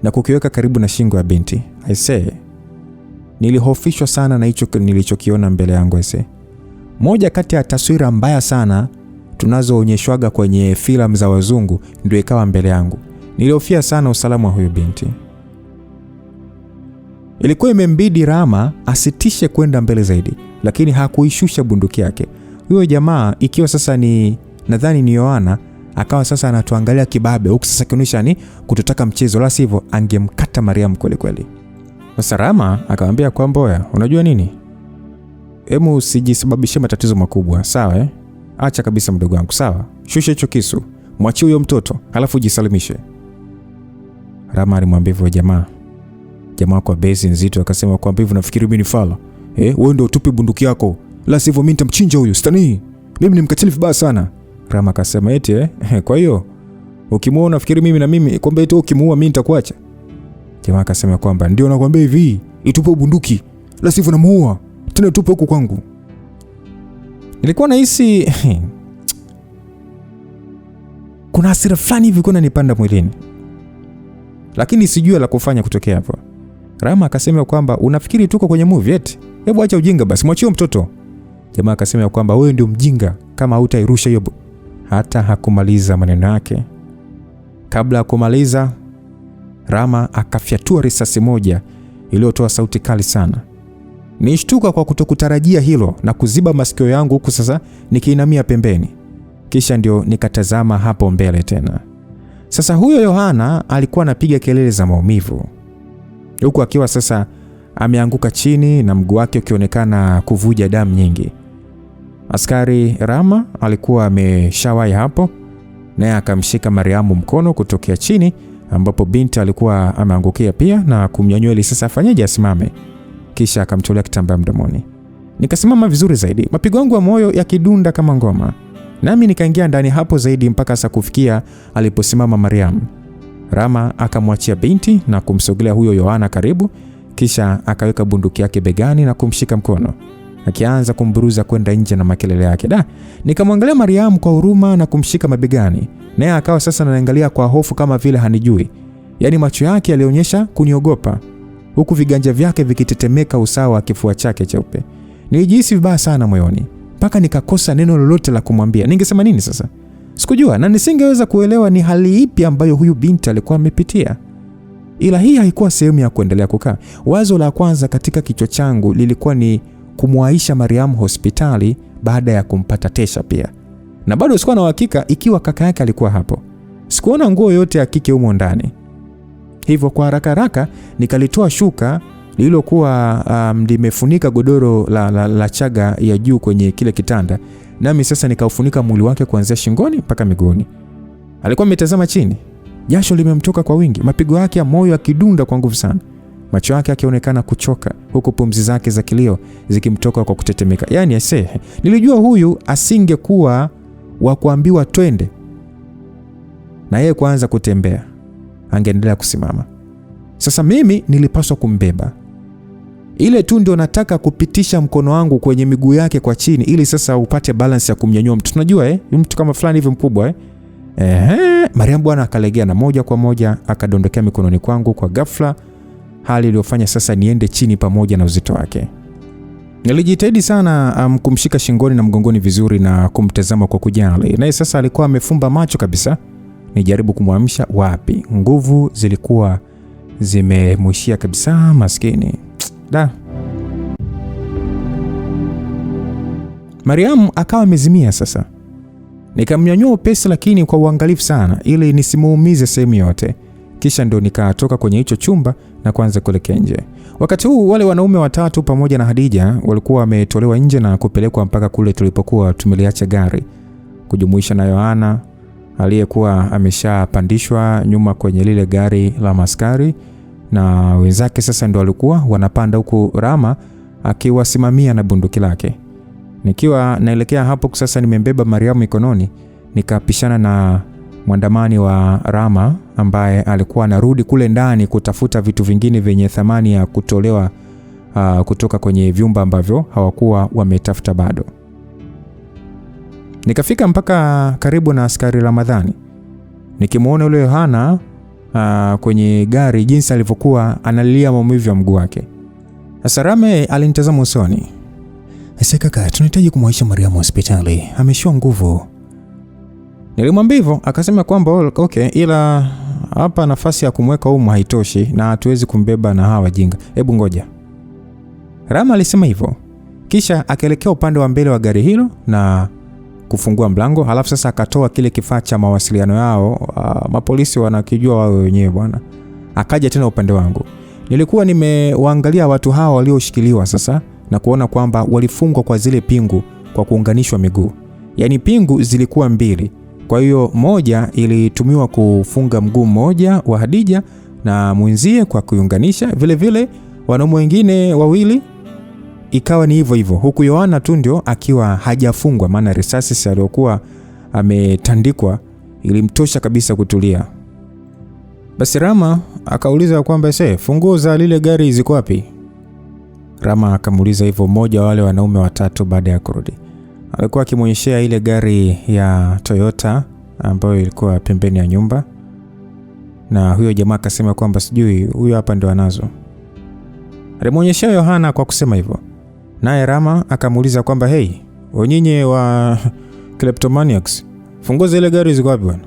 na kukiweka karibu na shingo ya binti. Nilihofishwa sana na hicho nilichokiona mbele yangu. Moja kati ya taswira mbaya sana tunazoonyeshwaga kwenye filamu za wazungu ndio ikawa mbele yangu. Nilihofia sana usalama wa huyo binti. Ilikuwa imembidi Rama asitishe kwenda mbele zaidi, lakini hakuishusha bunduki yake. Huyo jamaa ikiwa sasa nadhani ni Yohana, akawa sasa anatuangalia kibabe, huku sasa kionyesha ni kutotaka mchezo, la sivyo angemkata Mariam kweli kweli. Sasa Rama akamwambia kwamba unajua nini? Hemu usijisababishie matatizo makubwa, sawa Acha kabisa mdogo wangu, sawa? Shusha hicho kisu, mwachie huyo mtoto, halafu jisalimishe. Rama alimwambia hivyo jamaa kwa besi nzito akasema kwamba hivi nafikiri mimi ni fala. Wewe ndio utupe bunduki yako, la sivyo mimi nitamchinja huyu, stani. Mimi ni mkatili vibaya sana. Rama akasema eti kwa hiyo ukimuona nafikiri mimi na mimi kwamba eti ukimuua mimi nitakuacha. Jamaa akasema kwamba ndio nakwambia hivi, itupe bunduki, la sivyo namuua. Tena tupe huko kwangu. Nilikuwa nahisi kuna hasira fulani hivi kuna nipanda mwilini, lakini sijui la kufanya kutokea hapo. Rama akasema kwamba unafikiri tuko kwenye movie eti? Hebu acha ujinga basi, mwachie mtoto. Jamaa akasema kwamba wewe ndio mjinga kama hutairusha hiyo. Hata hakumaliza maneno yake. Kabla ya kumaliza, Rama akafyatua risasi moja iliyotoa sauti kali sana. Nishtuka kwa kutokutarajia hilo na kuziba masikio yangu, huku sasa nikiinamia pembeni. Kisha ndio nikatazama hapo mbele tena. Sasa huyo Yohana alikuwa anapiga kelele za maumivu, huku akiwa sasa ameanguka chini na mguu wake ukionekana kuvuja damu nyingi. Askari Rama alikuwa ameshawai hapo, naye akamshika Mariamu mkono kutokea chini ambapo binti alikuwa ameangukia pia na kumnyanyua ili sasa afanyaje asimame. Kisha akamtolea kitambaa mdomoni. Nikasimama vizuri zaidi, mapigo yangu ya moyo yakidunda kama ngoma. Nami nikaingia ndani hapo zaidi mpaka sasa kufikia aliposimama Mariamu. Rama akamwachia binti na kumsogelea huyo Yohana karibu, kisha akaweka bunduki yake begani na kumshika mkono, akianza kumburuza kwenda nje na makelele yake. Nikamwangalia Mariamu kwa huruma na kumshika mabegani, naye akawa sasa anaangalia kwa hofu kama vile hanijui. Yaani macho yake yalionyesha kuniogopa, huku viganja vyake vikitetemeka usawa wa kifua chake cheupe. Nilijihisi vibaya sana moyoni, mpaka nikakosa neno lolote la kumwambia. Ningesema nini sasa? Sikujua na nisingeweza kuelewa ni hali ipi ambayo huyu binti alikuwa amepitia. Ila hii haikuwa sehemu ya kuendelea kukaa. Wazo la kwanza katika kichwa changu lilikuwa ni kumwaisha Mariamu hospitali baada ya kumpata Tesha pia. Na bado sikuwa na uhakika ikiwa kaka yake alikuwa hapo. Sikuona nguo yote ya kike humo ndani. Hivyo kwa haraka nikalitoa shuka lililokuwa limefunika godoro la chaga ya juu kwenye kile kitanda, nami sasa nikaufunika mwili wake kuanzia shingoni mpaka miguuni. Alikuwa ametazama chini, jasho limemtoka kwa wingi, mapigo yake ya moyo yakidunda kwa nguvu sana, macho yake yakionekana kuchoka, huku pumzi zake za kilio zikimtoka kwa kutetemeka. Yaani nilijua huyu asingekuwa wa kuambiwa twende na yeye kuanza kutembea, angeendelea kusimama. Sasa mimi nilipaswa kumbeba. Ile tu ndio nataka kupitisha mkono wangu kwenye miguu yake kwa chini ili sasa upate balance ya kumnyanyua mtu. Tunajua mtu kama fulani hivi mkubwa Mariamu bwana akalegea na moja kwa moja akadondokea mikononi kwangu kwa ghafla, hali iliyofanya sasa niende chini pamoja na uzito wake. Nilijitahidi sana kumshika shingoni na mgongoni vizuri na kumtazama kwa kujali. Naye sasa alikuwa amefumba macho kabisa. Nijaribu kumwamsha, wapi? Nguvu zilikuwa zimemwishia kabisa maskini. Mariamu akawa amezimia sasa. Nikamnyanyua upesi lakini kwa uangalifu sana ili nisimuumize sehemu yote. Kisha ndio nikatoka kwenye hicho chumba na kuanza kuelekea nje. Wakati huu wale wanaume watatu pamoja na Hadija walikuwa wametolewa nje na kupelekwa mpaka kule tulipokuwa tumeliacha gari, kujumuisha na Yohana aliyekuwa ameshapandishwa nyuma kwenye lile gari la maskari, na wenzake sasa ndio walikuwa wanapanda, huku Rama akiwasimamia na bunduki lake. Nikiwa naelekea hapo sasa nimembeba Mariamu mikononi, nikapishana na mwandamani wa Rama ambaye alikuwa anarudi kule ndani kutafuta vitu vingine vyenye thamani ya kutolewa kutoka kwenye vyumba ambavyo hawakuwa wametafuta bado. Nikafika mpaka karibu na askari Ramadhani. Nikimuona yule Yohana kwenye gari jinsi alivyokuwa analilia maumivu ya mguu wake. Sasa Rame alinitazama usoni. Kaka, tunahitaji kumwaisha Mariamu hospitali. Ameshua nguvu. Nilimwambia hivyo, akasema kwamba okay, ila hapa nafasi ya kumweka humu haitoshi na hatuwezi kumbeba na hawa wajinga. Hebu ngoja. Rama alisema hivyo. Kisha akaelekea upande wa mbele wa gari hilo na kufungua mlango, halafu sasa akatoa kile kifaa cha mawasiliano yao, mapolisi wanakijua wao wenyewe bwana. Akaja tena upande wangu. Nilikuwa nimewaangalia watu hao walioshikiliwa sasa na kuona kwamba walifungwa kwa zile pingu kwa kuunganishwa miguu. Yaani pingu zilikuwa 2. Kwa hiyo moja ilitumiwa kufunga mguu mmoja wa Hadija na mwenzie kwa kuunganisha. Vile vile wanaume wengine 2 ikawa ni hivyo hivyo. Huku Yohana tu ndio akiwa hajafungwa, maana risasi aliyokuwa ametandikwa ilimtosha kabisa kutulia. Basi Rama akauliza kwamba funguo za lile gari ziko wapi? Rama akamuuliza hivyo mmoja wa wale wanaume 3 baada ya kurudi. Alikuwa akimuonyeshia ile gari ya Toyota ambayo ilikuwa pembeni ya nyumba. Na huyo jamaa akasema kwamba sijui huyo hapa ndio anazo. Alimuonyeshia Yohana kwa kusema hivyo. Naye Rama akamuuliza kwamba hey, nyinyi wa kleptomaniacs, funguo za ile gari ziko wapi bwana?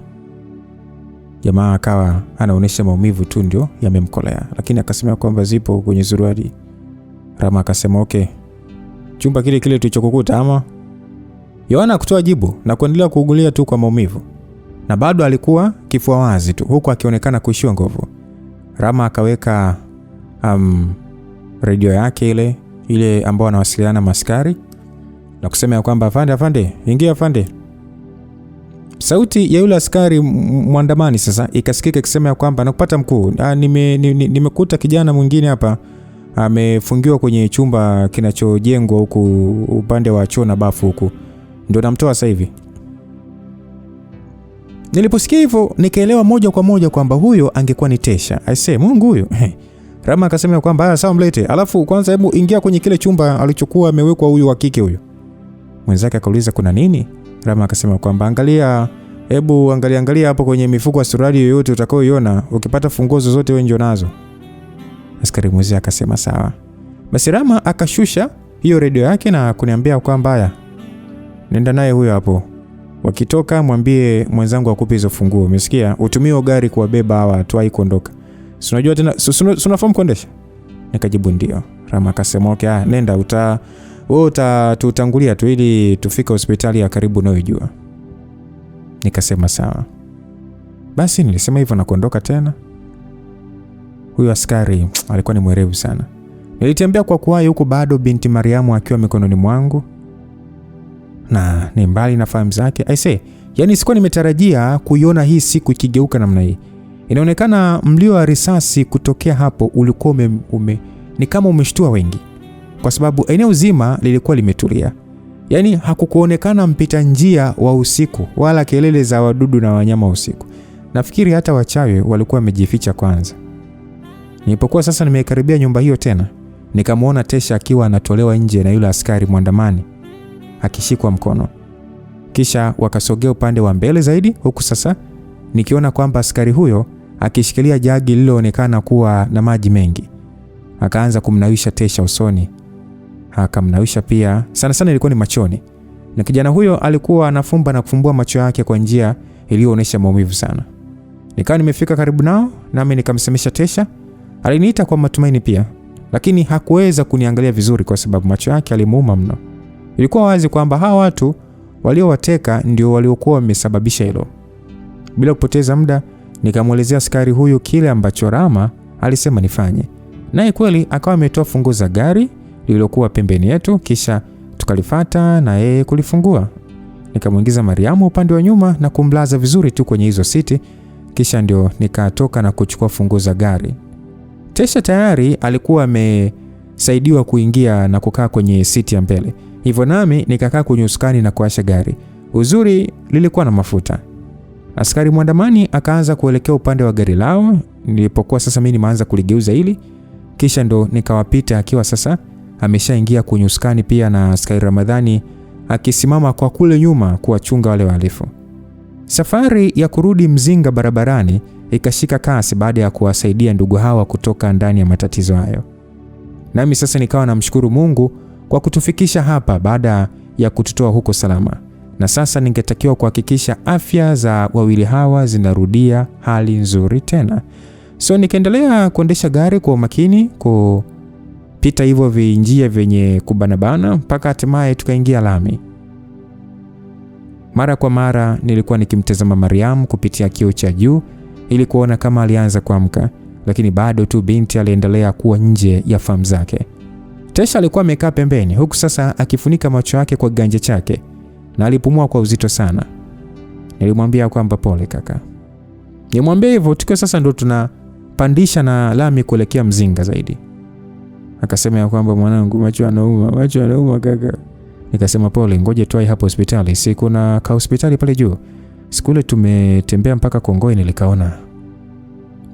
Jamaa akawa anaonesha maumivu tu ndio yamemkolea, lakini akasema kwamba zipo kwenye suruali. Rama akasema okay, chumba kile tulichokukuta ama? Yohana kutoa jibu na kuendelea kuugulia tu kwa maumivu, na bado alikuwa kifua wazi tu huku akionekana kuishiwa nguvu. Rama akaweka radio yake ile ambao anawasiliana maskari na kusema kwamba afande, ingia afande. Sauti ya yule askari mwandamani sasa ikasikika ikisema kwamba nakupata mkuu, nimekuta kijana mwingine hapa amefungiwa kwenye chumba kinachojengwa huku upande wa choo na bafu huku, ndio namtoa sasa hivi. Niliposikia hivyo nikaelewa moja kwa moja kwamba huyo angekuwa ni Tesha. Mungu huyo. Rama akasema kwamba sawa mlete, alafu kwanza hebu ingia kwenye kile chumba alichokuwa amewekwa huyu wa kike huyo. Mwenzake akauliza kuna nini? Rama akasema kwamba angalia hapo kwenye mifuko ya suruali yoyote utakayoiona, ukipata funguo zozote wewe njoo nazo. Askari mmoja akasema sawa. Basi Rama akashusha hiyo radio yake na kuniambia kwamba nenda naye huyo hapo. Wakitoka mwambie mwenzangu akupe hizo funguo. Umesikia? Utumie gari kuwabeba hawa watu hai kuondoka. Si unajua tena unafahamu kuendesha? Nikajibu ndio. Rama akasema okay, nenda tutangulia tu ili tufike hospitali ya karibu unayojua. Nikasema sawa. Basi nilisema hivyo na kuondoka tena. Huyo askari alikuwa ni mwerevu sana. Nilitembea kwa kuwahi huko bado binti Mariamu akiwa mikononi mwangu na ni mbali na fahamu zake. Yani sikuwa nimetarajia kuiona hii siku ikigeuka namna hii. Inaonekana mlio wa risasi kutokea hapo ulikuwa ni kama umeshtua wengi, kwa sababu eneo zima lilikuwa limetulia. Yani hakukuonekana mpita njia wa usiku wala kelele za wadudu na wanyama usiku. Nafikiri hata wachawi walikuwa wamejificha kwanza. Nilipokuwa sasa nimekaribia nyumba hiyo tena, nikamwona Tesha akiwa anatolewa nje na yule askari mwandamani akishikwa mkono. Kisha wakasogea upande wa mbele zaidi, huku sasa nikiona kwamba askari huyo akishikilia jagi lililoonekana kuwa na maji mengi. Akaanza kumnawisha Tesha usoni. Akamnawisha pia sana ilikuwa ni machoni. Na kijana huyo alikuwa anafumba na kufumbua macho yake kwa njia iliyoonesha maumivu sana. Nikawa nimefika karibu nao, nami nikamsemesha Tesha. Aliniita kwa matumaini pia, lakini hakuweza kuniangalia vizuri kwa sababu macho yake alimuuma mno. Ilikuwa wazi kwamba hawa watu waliowateka ndio waliokuwa wamesababisha hilo. Bila kupoteza muda, nikamuelezea askari huyu kile ambacho Rama alisema nifanye. Naye kweli akawa ametoa funguo za gari lililokuwa pembeni yetu, kisha tukalifuata na yeye kulifungua. Nikamuingiza Mariamu upande wa nyuma na kumlaza vizuri tu kwenye hizo siti, kisha ndio nikatoka na kuchukua funguo za gari. Tesha tayari alikuwa amesaidiwa kuingia na kukaa kwenye siti ya mbele. Hivyo nami nikakaa kwenye usukani na kuasha gari. Uzuri lilikuwa na mafuta. Askari mwandamani akaanza kuelekea upande wa gari lao. Nilipokuwa sasa mimi nimeanza kuligeuza hili, kisha ndo nikawapita akiwa sasa ameshaingia kwenye usukani pia, na askari Ramadhani akisimama kwa kule nyuma kuwachunga wale wahalifu. Safari ya kurudi Mzinga barabarani ikashika kasi baada ya kuwasaidia ndugu hawa kutoka ndani ya matatizo hayo. Nami sasa nikawa namshukuru Mungu kwa kutufikisha hapa baada ya kututoa huko salama. Na sasa ningetakiwa kuhakikisha afya za wawili hawa zinarudia hali nzuri tena. So nikaendelea kuendesha gari kwa umakini, kupita hivyo vinjia vyenye kubanabana mpaka hatimaye tukaingia lami. Mara kwa mara nilikuwa nikimtazama Mariam kupitia kioo cha juu ili kuona kama alianza kuamka, lakini bado tu binti aliendelea kuwa nje ya fahamu zake. Tesha alikuwa amekaa pembeni huku sasa akifunika macho yake kwa ganja chake na alipumua kwa uzito sana. Nilimwambia kwamba pole kaka. Nilimwambia hivyo tukiwa sasa ndo tunapandisha na lami kuelekea Mzinga zaidi. Akasema ya kwamba mwanangu, macho yanauma kaka. Nikasema pole, ngoje tuai hapo hospitali. Si kuna ka hospitali pale juu. Siku ile tumetembea mpaka Kongoe nilikaona.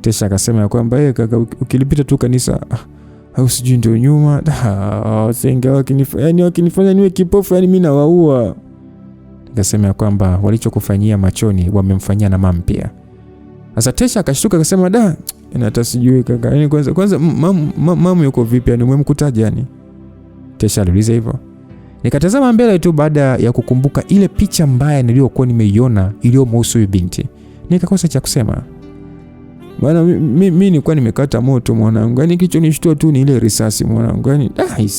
Tesha akasema ya kwamba kaka, ukilipita tu kanisa au sijui ndio nyuma. Senga wakinifanya niwe kipofu, yani mimi nawaua. Nikasema ya kwamba walichokufanyia machoni wamemfanyia na mama pia. Sasa Tesha akashtuka akasema hata sijui kaka. Yani kwanza mama yuko vipi, yani umemkutaje yani? Tesha aliuliza hivyo. Nikatazama mbele tu baada ya kukumbuka ile picha mbaya niliyokuwa nimeiona iliyomhusu huyu binti. Nikakosa cha kusema. Bwana mimi nilikuwa nimekata moto mwanangu. Yani kilichonishtua tu ni ile risasi mwanangu. Yani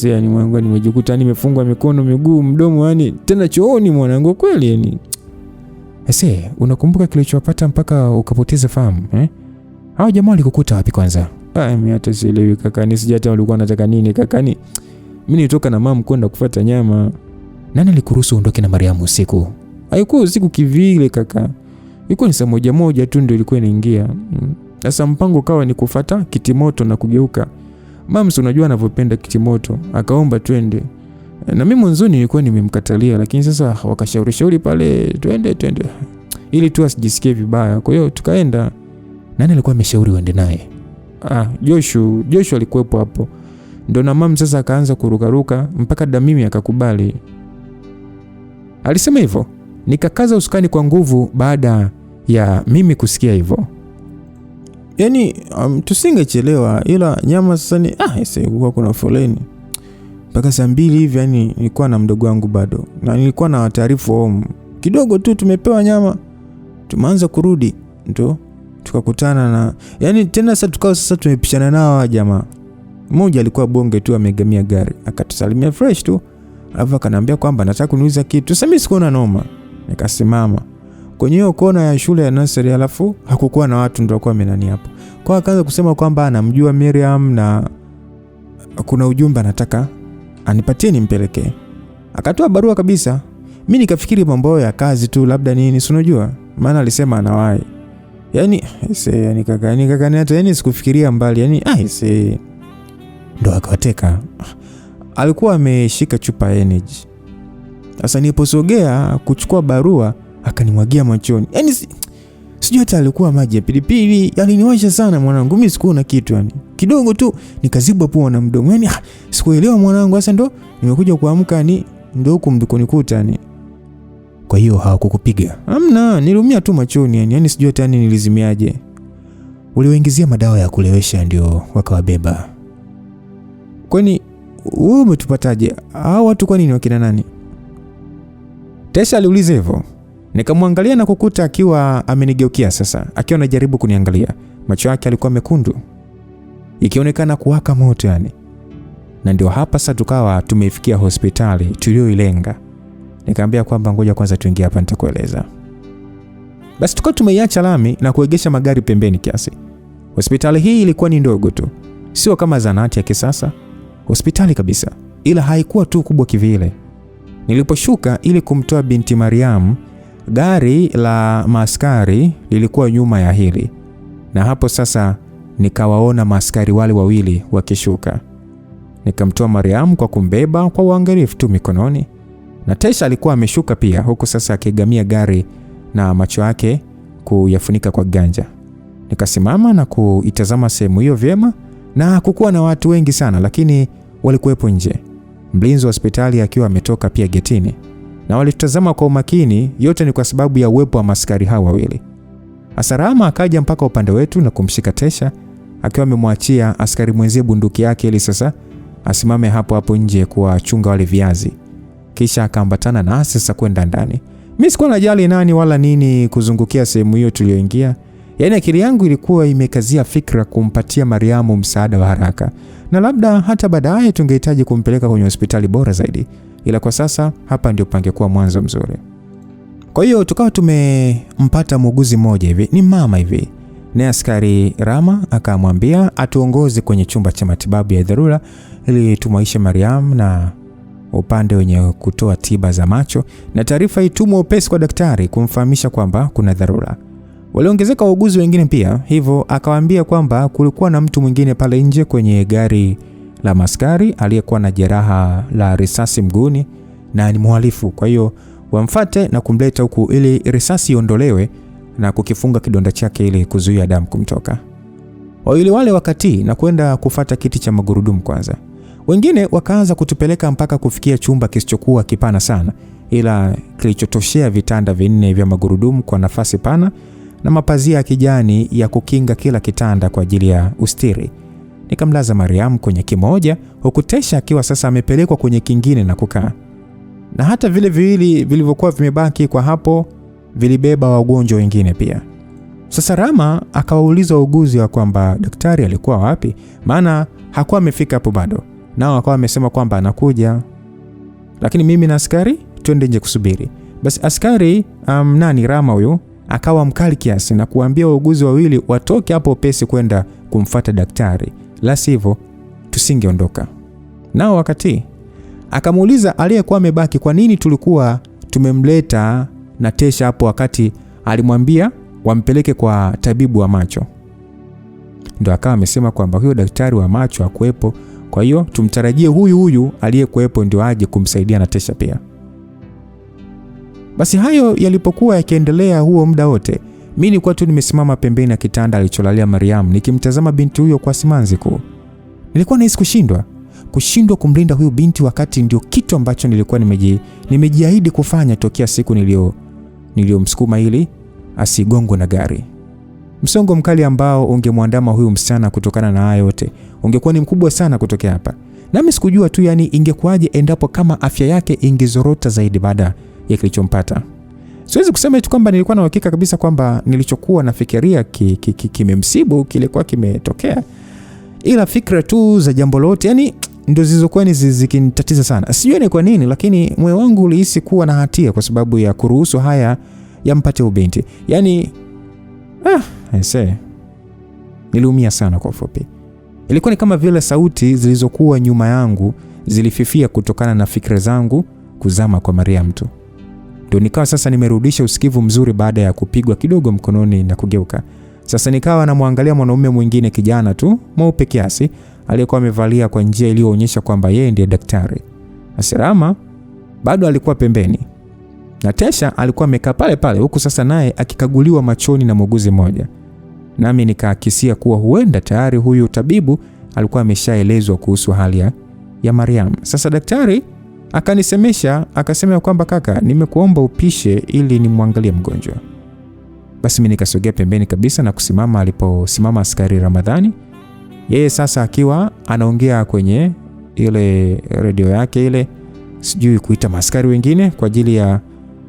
ni mwanangu nimejikuta nimefungwa mikono, miguu, mdomo, yani tena chooni mwanangu kweli yani. Unakumbuka kilichowapata mpaka ukapoteza fahamu Hao jamaa walikukuta wapi kwanza? Mimi hata sielewi kaka, ni sijata walikuwa wanataka nini kaka? Mimi nilitoka na mama kwenda kufuata nyama. Nani alikuruhusu ondoke na Mariam usiku? Haikuwa usiku kivile kaka. Ilikuwa ni saa moja tu ndio ilikuwa inaingia. Sasa mpango kawa ni kufuata kitimoto na kugeuka. Mama unajua anavyopenda kitimoto, akaomba twende. Na mimi mwanzoni nilikuwa nimemkatalia, lakini sasa wakashauri pale twende ili tu asijisikie vibaya. Kwa hiyo tukaenda. Nani alikuwa ameshauri uende naye? Joshua alikuwepo hapo. Ndio na mama sasa akaanza kurukaruka mpaka Damimi akakubali. Alisema hivyo. Nikakaza usukani kwa nguvu baada ya mimi kusikia hivyo. Yani tusingechelewa, ila nyama sasa ni kulikuwa kuna foleni. Mpaka saa 2 hivi yani nilikuwa na mdogo wangu bado. Na nilikuwa na taarifa home. Kidogo tu tumepewa nyama. Tumeanza kurudi ndo tukakutana na yani tena sasa tumepishana nao jamaa. Mmoja alikuwa bonge tu amegamia gari. Akatusalimia fresh tu. Alafu akaniambia kwamba nataka kuniuliza kitu. Sasa mimi sikuona noma. Nikasimama. Kwenye hiyo kona ya shule ya nursery, alafu hakukuwa na watu, ndio walikuwa amenani hapo. Kwa akaanza kusema kwamba anamjua Miriam na kuna ujumbe anataka anipatie nimpelekee. Akatoa barua kabisa. Mimi nikafikiri mambo ya kazi tu labda nini, si unajua? Maana alisema anawahi. Yani kaka hata yani sikufikiria mbali. Yani ndo akawateka. Alikuwa ameshika chupa energy. Sasa niliposogea kuchukua barua akanimwagia machoni. Yani sijui hata alikuwa maji ya pilipili. Yani niwasha sana mwanangu. Mimi sikuona kitu yani. Kidogo tu nikazibwa pua na mdomo. Yani sikuelewa mwanangu. Sasa ndo nimekuja kuamka ni ndo huko mdukonikuta yani. Kwa hiyo hawakukupiga? Hamna, niliumia tu machoni yani. Yani sijui hata nilizimiaje. Uliwaingizia madawa ya kulewesha ndio wakawabeba? Kwani wewe umetupataje? Hao watu kwa nini wakina nani? Tesha aliuliza hivyo. Nikamwangalia na kukuta akiwa amenigeukia sasa, akiwa anajaribu kuniangalia. Macho yake alikuwa mekundu, ikionekana kuwaka moto yani. Na ndio hapa sasa tukawa tumefikia hospitali tulioilenga. Nikamwambia kwamba ngoja kwanza tuingie hapa nitakueleza. Basi tukao tumeiacha lami na kuegesha magari pembeni kiasi. Hospitali hii ilikuwa ni ndogo tu. Sio kama zahanati ya kisasa. Hospitali kabisa. Ila haikuwa tu kubwa kivile. Niliposhuka ili kumtoa binti Mariam, gari la maaskari lilikuwa nyuma ya hili. Na hapo sasa nikawaona maaskari wale wawili wakishuka. Nikamtoa Mariam kwa kumbeba kwa uangalifu tu mikononi. Na Tesha alikuwa ameshuka pia, huku sasa akigamia gari na macho yake kuyafunika kwa ganja. Nikasimama na kuitazama sehemu hiyo vyema, na hakukuwa na watu wengi sana, lakini walikuwepo nje. Mlinzi wa hospitali akiwa ametoka pia getini. Na walitazama kwa umakini, yote ni kwa sababu ya uwepo wa maaskari hao wawili. Asarama akaja mpaka upande wetu na kumshika Tesha, akiwa amemwachia askari mwenzie bunduki yake ili sasa asimame hapo nje kuwachunga wale viazi. Kisha akaambatana nasi sasa kwenda ndani. Mimi sikuwa najali nani wala nini kuzungukia sehemu hiyo tulioingia. Yaani akili yangu ilikuwa imekazia fikra kumpatia Mariamu msaada wa haraka. Na labda hata baadaye tungehitaji kumpeleka kwenye hospitali bora zaidi. Ila kwa sasa hapa ndio pangekuwa mwanzo mzuri. Kwa hiyo tukawa tumempata muuguzi mmoja hivi, ni mama hivi. Naye askari Rama akamwambia atuongoze kwenye chumba cha matibabu ya dharura ili tumwaishe Mariam na upande wenye kutoa tiba za macho, na taarifa itumwe upesi kwa daktari kumfahamisha kwamba kuna dharura. Waliongezeka wauguzi wengine pia, hivyo akawaambia kwamba kulikuwa na mtu mwingine pale nje kwenye gari la maskari aliyekuwa na jeraha la risasi mguuni na ni mhalifu. Kwa hiyo wamfuate na kumleta huku ili risasi iondolewe na kukifunga kidonda chake ili kuzuia damu kumtoka. Wawili wale wakati na kwenda kufata kiti cha magurudumu kwanza. Wengine wakaanza kutupeleka mpaka kufikia chumba kisichokuwa kipana sana, ila kilichotoshea vitanda 4 vya magurudumu kwa nafasi pana na mapazia ya kijani ya kukinga kila kitanda kwa ajili ya ustiri. Nikamlaza Mariam kwenye kimoja, huku Tesha akiwa sasa amepelekwa kwenye kingine na kukaa. Na hata vile viwili vilivyokuwa vimebaki kwa hapo vilibeba wagonjwa wengine pia. Sasa Rama akawauliza wauguzi wa kwamba daktari alikuwa wapi, maana hakuwa amefika hapo bado. Nao akawa amesema kwamba anakuja. Lakini mimi na askari twende nje kusubiri. Basi askari Rama huyo akawa mkali kiasi na kuambia wauguzi wawili watoke hapo pesi kwenda kumfuata daktari, la sivyo tusingeondoka. Nao wakati akamuuliza aliyekuwa amebaki kwa nini tulikuwa tumemleta na Tesha hapo, wakati alimwambia wampeleke kwa tabibu wa macho. Ndio akawa amesema kwamba huyo daktari wa macho hakuepo, kwa hiyo tumtarajie huyu aliyekuepo ndio aje kumsaidia na Tesha pia. Basi hayo yalipokuwa yakiendelea huo muda wote, mimi nilikuwa tu nimesimama pembeni ya kitanda alicholalia Mariam nikimtazama binti huyo kwa simanzi kuu. Nilikuwa nahisi kushindwa kumlinda huyu binti, wakati ndio kitu ambacho nilikuwa nimejiahidi kufanya tokea siku niliyomsukuma ili asigongwe na gari. Msongo mkali ambao ungemwandama huyu msichana kutokana na hayo yote ungekuwa ni mkubwa sana kutokea hapa. Nami sikujua tu ingekuwaje endapo kama afya yake ingezorota zaidi baada ya kilichompata. Siwezi kusema tu kwamba nilikuwa na uhakika kabisa kwamba nilichokuwa nafikiria kimemsibu kilikuwa kimetokea, ila fikra tu za jambo lote ndio zilizokuwa zikinitatiza sana. Sijui ni kwa nini, lakini moyo wangu ulihisi kuwa na hatia kwa sababu ya kuruhusu haya yampate ubinti. Niliumia sana kwa ufupi. Ilikuwa ni kama vile sauti zilizokuwa nyuma yangu zilififia kutokana na fikra zangu kuzama kwa Mariam tu. Ndio nikawa sasa nimerudisha usikivu mzuri baada ya kupigwa kidogo mkononi na kugeuka. Sasa nikawa namwangalia mwanaume mwingine kijana tu mweupe kiasi aliyekuwa amevalia kwa njia iliyoonyesha kwamba yeye ndiye daktari. Asirama bado alikuwa pembeni. Na Tesha alikuwa amekaa pale pale, huku sasa naye akikaguliwa machoni na muuguzi mmoja. Nami nikaakisia kuwa huenda tayari huyu tabibu alikuwa ameshaelezwa kuhusu hali ya Mariam. Sasa daktari akanisemesha, akasema kwamba kaka, nimekuomba upishe ili nimwangalie mgonjwa. Basi mimi nikasogea pembeni kabisa na kusimama aliposimama askari Ramadhani. Yeye sasa akiwa anaongea kwenye ile radio yake ile, sijui kuita maskari wengine kwa ajili ya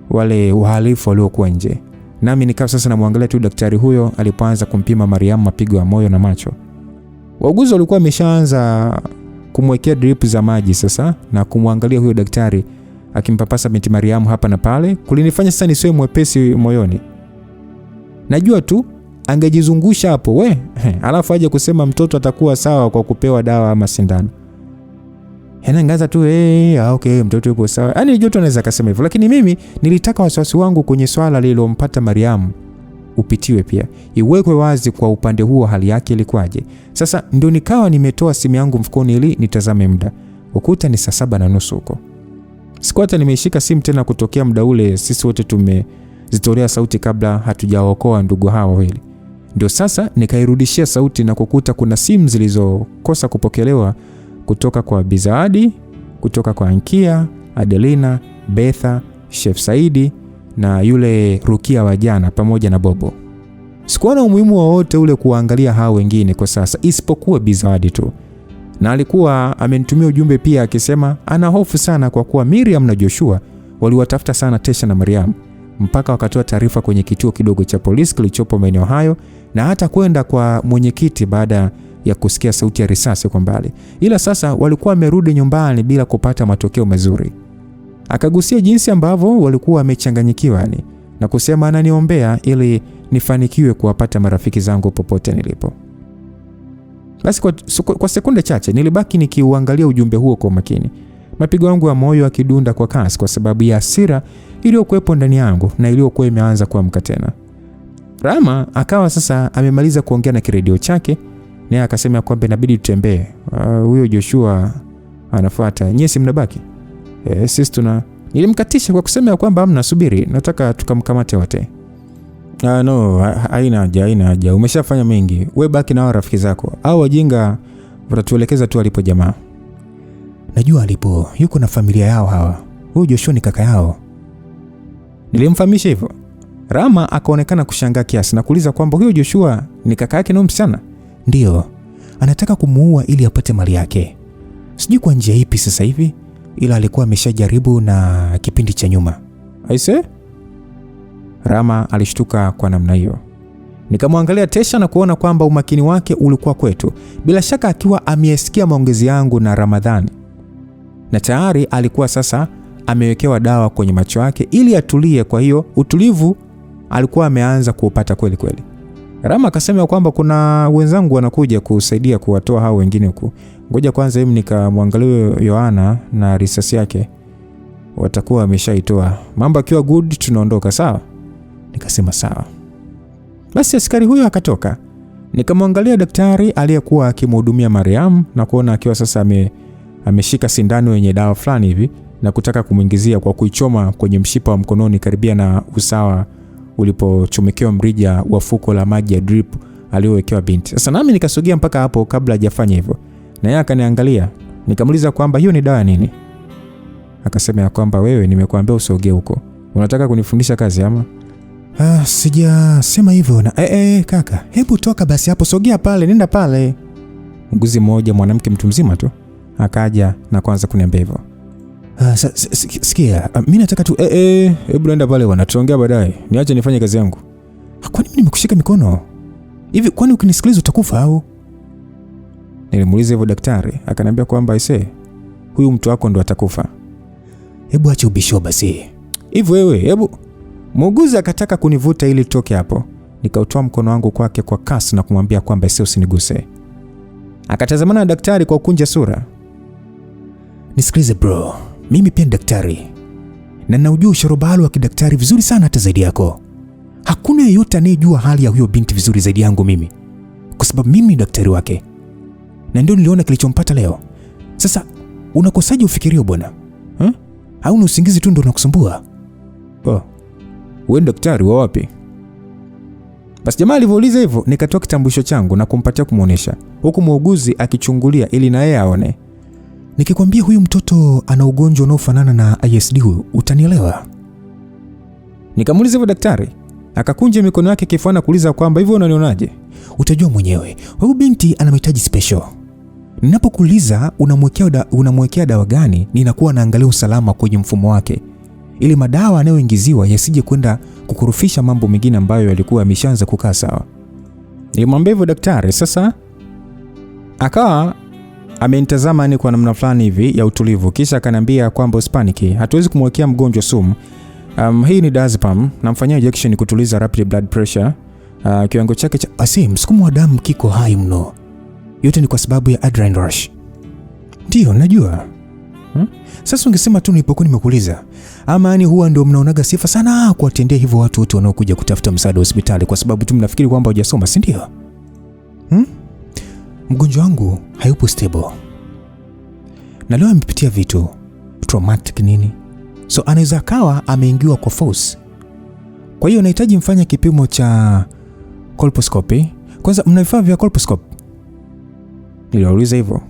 wale wahalifu waliokuwa nje. Nami nikawa sasa namwangalia tu daktari huyo alipoanza kumpima Mariam mapigo ya moyo na macho. Wauguzi walikuwa wameshaanza kumwekea drip za maji sasa na kumwangalia huyo daktari akimpapasa binti Mariam hapa na pale. Kulinifanya sasa nisiwe mwepesi moyoni. Najua tu angejizungusha hapo alafu aje kusema mtoto atakuwa sawa kwa kupewa dawa ama sindano. Ngaza tu okay, mtoto yuko sawa. Nilijua tu anaweza kusema hivyo, lakini mimi nilitaka wasiwasi wangu kwenye swala lilompata Mariam upitiwe pia. Iwekwe wazi kwa upande huo hali yake ilikuwaje. Sasa ndio nikawa nimetoa simu yangu mfukoni ili nitazame muda. Ukuta ni 7:30 huko. Sikuwa hata nimeishika simu tena kutokea muda ule sisi wote tumezitolea sauti kabla hatujaokoa ndugu hawa wawili. Ndio sasa nikairudishia sauti na kukuta kuna simu zilizokosa kupokelewa kutoka kwa Bizadi, kutoka kwa Ankia, Adelina, Betha, Chef Saidi na yule Rukia wa jana pamoja na Bobo. Sikuwa na umuhimu wowote ule kuangalia hao wengine kwa sasa isipokuwa Bizadi tu. Na alikuwa amenitumia ujumbe pia akisema ana hofu sana kwa kuwa Miriam na Joshua waliwatafuta sana Tesha na Mariam mpaka wakatoa taarifa kwenye kituo kidogo cha polisi kilichopo maeneo hayo na hata kwenda kwa mwenyekiti baada ya kusikia sauti ya risasi kwa mbali. Ila sasa walikuwa wamerudi nyumbani bila kupata matokeo mazuri. Akagusia jinsi ambavyo walikuwa wamechanganyikiwa na kusema ananiombea ili nifanikiwe kuwapata marafiki zangu popote nilipo. Basi kwa sekunde chache nilibaki nikiuangalia ujumbe huo kwa makini, mapigo yangu ya moyo yakidunda kwa kasi kwa sababu ya hasira iliyokuwepo ndani yangu na iliyokuwa imeanza kuamka tena. Rama akawa sasa amemaliza kuongea na kiredio chake, naye akasema kwamba inabidi tutembee. Huyo Joshua anafuata. Nyie si mnabaki? Sisi tuna. Nilimkatisha kwa kusema kwamba hamna, subiri, nataka tukamkamate wote. No, haina haja. Umeshafanya mengi. Wewe baki na rafiki zako. Au wajinga watatuelekeza tu alipo jamaa. Najua alipo, yuko na familia yao hawa. Huyo Joshua ni kaka yao. Nilimfahamisha hivyo. Rama akaonekana kushangaa kiasi na kuuliza kwamba huyo Joshua ni kaka yake na msichana? Ndio. Anataka kumuua ili apate mali yake. Sijui kwa njia ipi sasa hivi, ila alikuwa ameshajaribu na kipindi cha nyuma. Aise? Rama alishtuka kwa namna hiyo. Nikamwangalia Tesha na kuona kwamba umakini wake ulikuwa kwetu, bila shaka akiwa amesikia maongezi yangu na Ramadhani. Na tayari alikuwa sasa amewekewa dawa kwenye macho yake ili atulie, kwa hiyo utulivu alikuwa ameanza kuupata kweli kweli. Rama akasema kwamba kuna wenzangu wanakuja kusaidia kuwatoa hao wengine huku. Ngoja kwanza hivi nikamwangalie Yohana na risasi yake. Watakuwa wameshaitoa. Mambo akiwa good tunaondoka, sawa? Nikasema sawa. Basi askari huyo akatoka. Nikamwangalia daktari aliyekuwa akimhudumia Mariam na kuona akiwa sasa ameshika sindano yenye dawa fulani hivi na kutaka kumuingizia kwa kuichoma kwenye mshipa wa mkononi karibia na usawa ulipochomekewa mrija wa fuko la maji ya drip aliyowekewa binti. Sasa nami nikasogea mpaka hapo kabla hajafanya hivyo. Na yeye akaniangalia. Nikamuuliza kwamba hiyo ni dawa nini? Akasema kwamba wewe nimekuambia usogee huko. Unataka kunifundisha kazi ama? Sijasema hivyo na kaka, hebu toka basi hapo, sogea pale, nenda pale. Mguzi mmoja mwanamke mtu mzima tu akaja na kuanza kuniambia hivyo. Sikia, mimi nataka tu hebu nenda pale bwana, tuongea baadaye. Niache nifanye kazi yangu. Kwani mimi nimekushika mikono? Hivi kwani ukinisikiliza utakufa au? Nilimuuliza hivyo daktari, akaniambia kwamba huyu mtu wako ndo atakufa. Hebu acha ubisho basi. Hivyo wewe, hebu. Muuguzi akataka kunivuta ili toke hapo. Nikautoa mkono wangu kwake kwa kasi na kumwambia kwamba usiniguse. Akatazamana na daktari kwa kunja sura. Nisikilize bro, mimi pia daktari. Na naujua usharobalo wa kidaktari vizuri sana hata zaidi yako. Hakuna yeyote anayejua hali ya huyo binti vizuri zaidi yangu mimi. Kwa sababu mimi ni daktari wake. Na ndio niliona kilichompata leo. Sasa unakosaje ufikirio bwana? Au ni usingizi tu ndio unakusumbua? Wewe daktari wa wapi? Basi jamaa alivyouliza hivyo, nikatoa kitambulisho changu na kumpatia kumuonesha, huku muuguzi akichungulia ili na yeye aone. Nikikwambia huyu mtoto ana ugonjwa unaofanana na ISD, utanielewa? Nikamuuliza hivyo daktari, akakunja mikono yake kifuani na kuuliza kwamba hivyo unanionaje? Utajua mwenyewe. Huyu binti ana mahitaji special. Ninapokuuliza unamwekea dawa gani, ninakuwa naangalia usalama kwenye mfumo wake, ili madawa anayoingiziwa yasije kwenda kukurufisha mambo mengine ambayo yalikuwa yameshaanza kukaa sawa. Nilimwambia hivyo daktari. Sasa akawa amenitazama ni kwa namna fulani hivi ya utulivu, kisha akaniambia kwamba uspaniki, hatuwezi kumwekea mgonjwa sumu. Hii ni diazepam, namfanyia injection kutuliza rapid blood pressure. Kiwango chake cha msukumo wa damu kiko high mno. Yote ni kwa sababu ya adrenaline rush. Ndio najua. Sasa ungesema tu nilipokuwa nimekuuliza. Ama ni huwa ndio mnaonaga sifa sana kuwatendea hivyo watu wote wanaokuja kutafuta msaada hospitali kwa sababu tu mnafikiri kwamba hujasoma, si ndio? Mgonjwa wangu hayupo stable. Na leo amepitia vitu traumatic nini. So anaweza kawa ameingiwa kwa force. Kwa hiyo nahitaji mfanye kipimo cha colposcopy. Kwanza mna vifaa vya colposcope? Niliuliza hivyo.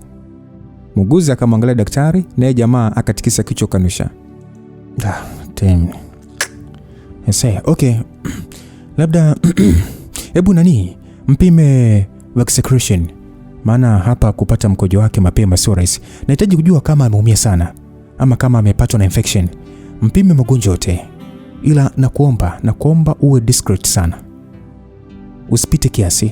Muuguzi akamwangalia daktari na jamaa akatikisa kichwa kanusha. Damn. Okay. Labda hebu mpime vaccination. Maana hapa kupata mkojo wake mapema sio rahisi. Nahitaji kujua kama ameumia sana ama kama amepatwa na infection. Mpime magonjwa yote. Ila nakuomba uwe discreet sana. Usipite kiasi.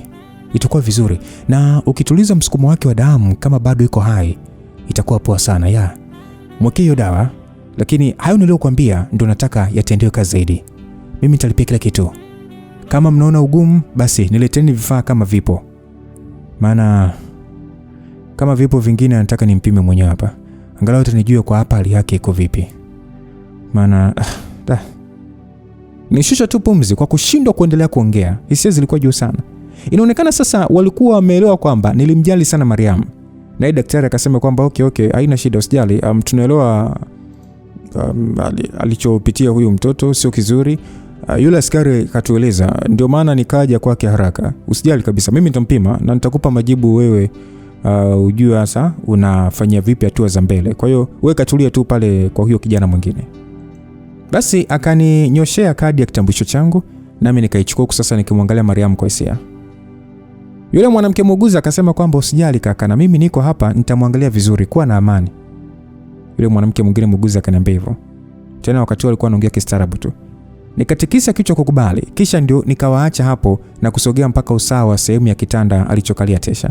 Itakuwa vizuri. Na ukituliza msukumo wake wa damu kama bado iko high, itakuwa poa sana. Mwekee hiyo dawa, lakini hayo niliyokuambia ndio nataka yatendewe kazi zaidi. mimi nitalipia kila kitu. Kama mnaona ugumu, basi nileteni vifaa kama vipo. Maana kama vipo vingine nataka nimpime mwenyewe hapa. Angalau utanijua kwa hapa hali yake iko vipi. Maana nishusha tu pumzi kwa kushindwa kuendelea kuongea. Hisia zilikuwa juu sana. Inaonekana sasa walikuwa wameelewa kwamba nilimjali sana Mariam. Naye daktari akasema kwamba okay, haina shida, usijali. Tunaelewa alichopitia huyu mtoto sio kizuri. Yule askari katueleza, ndio maana nikaja kwake haraka. Usijali kabisa, mimi nitampima na nitakupa majibu wewe ujue sasa unafanyia vipi hatua za mbele. Kwa hiyo wewe katulia tu pale kwa huyo kijana mwingine. Basi akaninyoshea kadi ya kitambulisho changu, nami nikaichukua sasa nikimwangalia Mariam kwa hisia. Yule mwanamke muuguzi akasema kwamba usijali kaka, na mimi niko hapa nitamwangalia vizuri, kuwa na amani. Yule mwanamke mwingine muuguzi akaniambia hivyo. Tena wakati alikuwa anaongea kistaarabu tu. Nikatikisa kichwa kukubali, kisha ndio nikawaacha hapo na kusogea mpaka usawa sehemu ya kitanda alichokalia Tesha.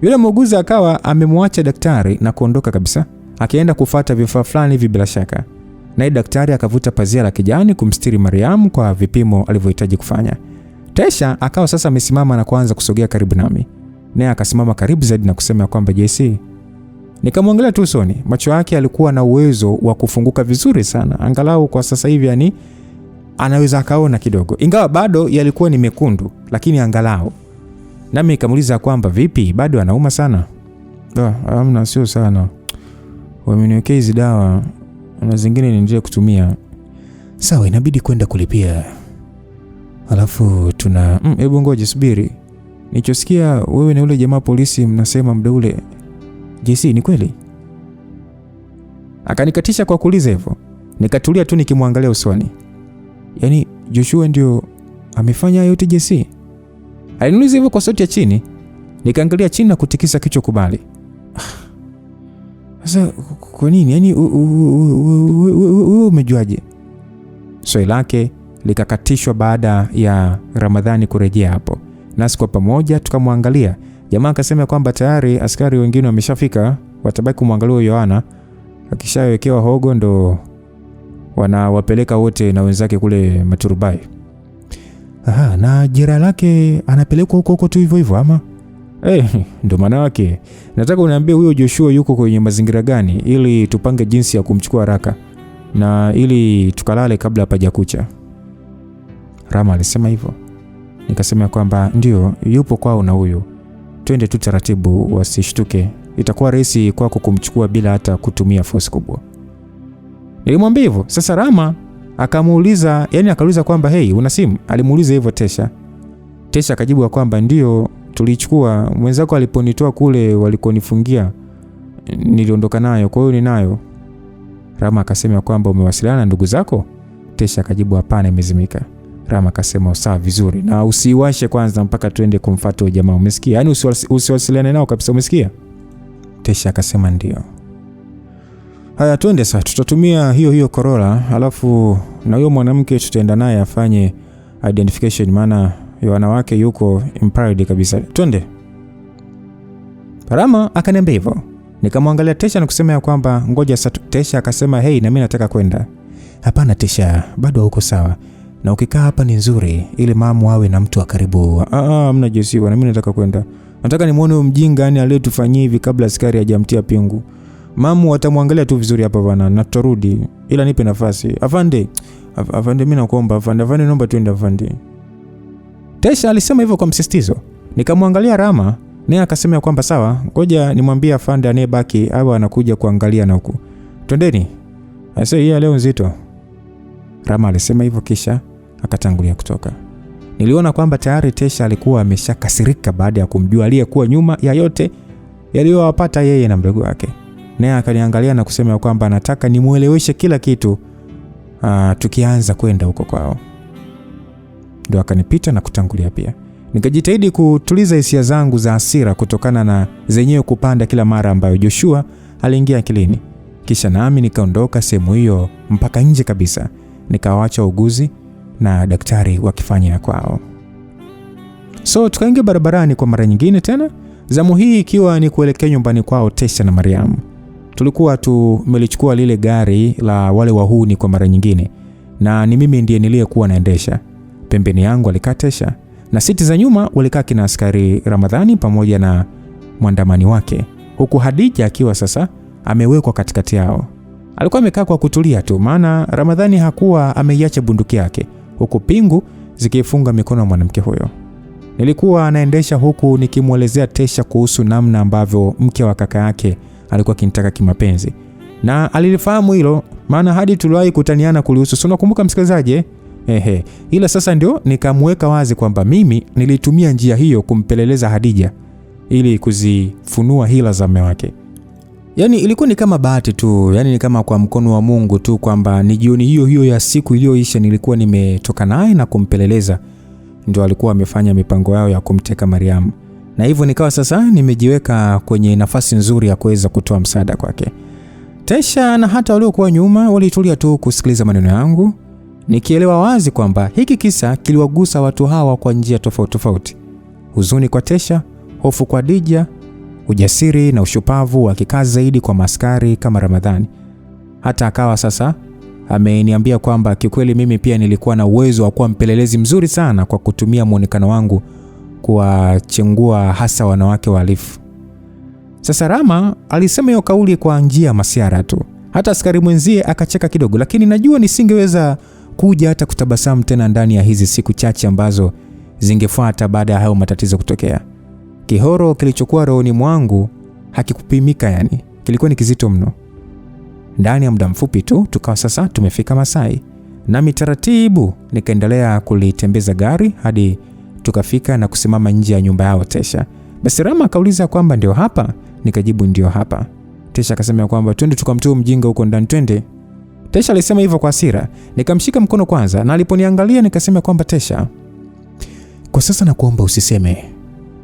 Yule muuguzi akawa amemwacha daktari na kuondoka kabisa, akienda kufuata vifaa fulani hivi bila shaka. Naye daktari akavuta pazia la kijani kumstiri Mariam kwa vipimo alivyohitaji kufanya. Tesha akawa sasa amesimama na kuanza kusogea karibu nami. Naye akasimama karibu zaidi na kusema kwamba JC. Nikamwangalia tu usoni, macho yake alikuwa na uwezo wa kufunguka vizuri sana. Angalau kwa sasa hivi yani anaweza akaona kidogo. Ingawa bado yalikuwa ni mekundu, lakini angalau. Nami nikamuuliza kwamba vipi, bado anauma sana? Hamna, sio sana. Wameniwekea hizi dawa na zingine niendelee kutumia. Sawa, inabidi kwenda kulipia. Alafu tuna hebu ngoja subiri. Nichosikia wewe na yule jamaa polisi mnasema muda ule. JC, ni kweli? Akanikatisha kwa kuuliza hivyo. Nikatulia tu nikimwangalia usoni. Yaani Joshua ndio amefanya yote JC? Aliniuliza hivyo kwa sauti ya chini. Nikaangalia chini na kutikisa kichwa kubali. Sasa kwa nini? Yaani wewe umejuaje? Swali lake likakatishwa baada ya Ramadhani kurejea hapo. Nasi kwa pamoja tukamwangalia. Jamaa akasema kwamba tayari askari wengine wameshafika, watabaki kumwangalia Yohana. Akishawekewa hogo ndo wanawapeleka wote na wenzake kule Maturubai. Na jira lake anapelekwa huko tu hivyo ama? Ndo maana yake. Nataka uniambie huyo Joshua yuko kwenye mazingira gani ili tupange jinsi ya kumchukua haraka na ili tukalale kabla hapajakucha. Rama alisema hivyo. Nikasema kwamba ndio yupo kwao na huyo. Twende tu taratibu wasishtuke. Itakuwa rahisi kwako kumchukua bila hata kutumia force kubwa. Nilimwambia hivyo. Sasa Rama akamuuliza, yani akauliza kwamba una simu? Alimuuliza hivyo Tesha. Tesha akajibu kwamba ndio tulichukua, mwenzako aliponitoa kule walikonifungia niliondoka nayo, kwa hiyo ninayo. Rama akasema kwamba umewasiliana na ndugu zako? Tesha akajibu hapana, imezimika. Rama akasema sawa, vizuri, na usiwashe kwanza mpaka twende kumfuata jamaa, umesikia? Yaani usiwasiliane nao kabisa, umesikia? Tesha akasema ndio. Haya, twende sasa, tutatumia hiyo Corolla, alafu na huyo mwanamke tutaenda naye afanye identification, maana wanawake yuko impaired kabisa. Twende. Rama akaniambia hivyo. Nikamwangalia Tesha na kusema kwamba ngoja sasa. Tesha akasema na mimi nataka kwenda. Hapana Tesha, bado hauko sawa. Na ukikaa hapa ni nzuri ili mamu awe na mtu wa karibu. Hamna JC bwana, mimi nataka kwenda. Nataka nimuone huyo mjinga yani aliyetufanyia hivi kabla askari hajamtia pingu. Mamu watamwangalia tu vizuri hapa bwana na tutarudi. Ila nipe nafasi. Afande mimi nakuomba afande naomba twende afande. Tesha alisema hivyo kwa msisitizo. Nikamwangalia Rama, naye akasema kwamba sawa, ngoja nimwambie afande anayebaki awe anakuja kuangalia na huku. Twendeni. Asa leo nzito. Rama alisema hivyo kisha akatangulia kutoka. Niliona kwamba tayari Tesha alikuwa ameshakasirika baada ya kumjua aliyekuwa nyuma ya yote yaliyowapata yeye na mdogo wake. Naye akaniangalia na kusema kwamba anataka nimueleweshe kila kitu tukianza kwenda huko kwao. Ndio akanipita na kutangulia pia. Nikajitahidi kutuliza hisia zangu za hasira kutokana na zenyewe kupanda kila mara ambayo Joshua aliingia akilini. Kisha nami nikaondoka sehemu hiyo mpaka nje kabisa. Nikawaacha uguzi na daktari wakifanya kwao. So tukaingia barabarani kwa mara nyingine tena, zamu hii ikiwa ni kuelekea nyumbani kwao Tesha na Mariam. Tulikuwa tumelichukua lile gari la wale wahuni kwa mara nyingine. na ni mimi ndiye niliyekuwa naendesha. Pembeni yangu alikaa Tesha na siti za nyuma walikaa kina askari Ramadhani pamoja na mwandamani wake, huku Hadija akiwa sasa amewekwa katikati yao. Alikuwa amekaa kwa kutulia tu, maana Ramadhani hakuwa ameiacha bunduki yake, huku pingu zikifunga mikono ya mwanamke huyo. Nilikuwa naendesha huku nikimuelezea Tesha kuhusu namna ambavyo mke wa kaka yake alikuwa akinitaka kimapenzi, na alilifahamu hilo, maana hadi tuliwahi kutaniana kulihusu. Sio, unakumbuka msikilizaji? Ila sasa ndio nikamweka wazi kwamba mimi nilitumia njia hiyo kumpeleleza Hadija ili kuzifunua hila za mume wake. Yaani ilikuwa ni kama bahati tu, yaani ni kama kwa mkono wa Mungu tu, kwamba ni jioni hiyo hiyo ya siku iliyoisha nilikuwa nimetoka naye na kumpeleleza, ndio alikuwa amefanya mipango yao ya kumteka Mariam. Na hivyo nikawa sasa nimejiweka kwenye nafasi nzuri ya kuweza kutoa msaada kwake. Tesha na hata waliokuwa nyuma walitulia tu kusikiliza maneno yangu, nikielewa wazi kwamba hiki kisa kiliwagusa watu hawa kwa njia tofauti tofauti. Huzuni kwa Tesha, hofu kwa Hadija, ujasiri na ushupavu wa kikazi zaidi kwa maskari kama Ramadhani. Hata akawa sasa ameniambia kwamba kikweli mimi pia nilikuwa na uwezo wa kuwa mpelelezi mzuri sana kwa kutumia muonekano wangu kuwachengua hasa wanawake wahalifu. Sasa Rama alisema hiyo kauli kwa njia masiara tu. Hata askari mwenzie akacheka kidogo, lakini najua nisingeweza kuja hata kutabasamu tena ndani ya hizi siku chache ambazo zingefuata baada ya hayo matatizo kutokea. Kihoro kilichokuwa rohoni mwangu hakikupimika, yani kilikuwa ni kizito mno. Ndani ya muda mfupi tu tukawa sasa tumefika Masai, nami taratibu nikaendelea kulitembeza gari hadi tukafika na kusimama nje ya nyumba yao Tesha. Basi Rama akauliza kwamba ndio hapa, nikajibu ndio hapa. Tesha akasema kwamba twende tukamtoe mjinga huko ndani, twende. Tesha alisema hivyo kwa hasira. Nikamshika mkono kwanza, na aliponiangalia nikasema kwamba Tesha, kwa sasa nakuomba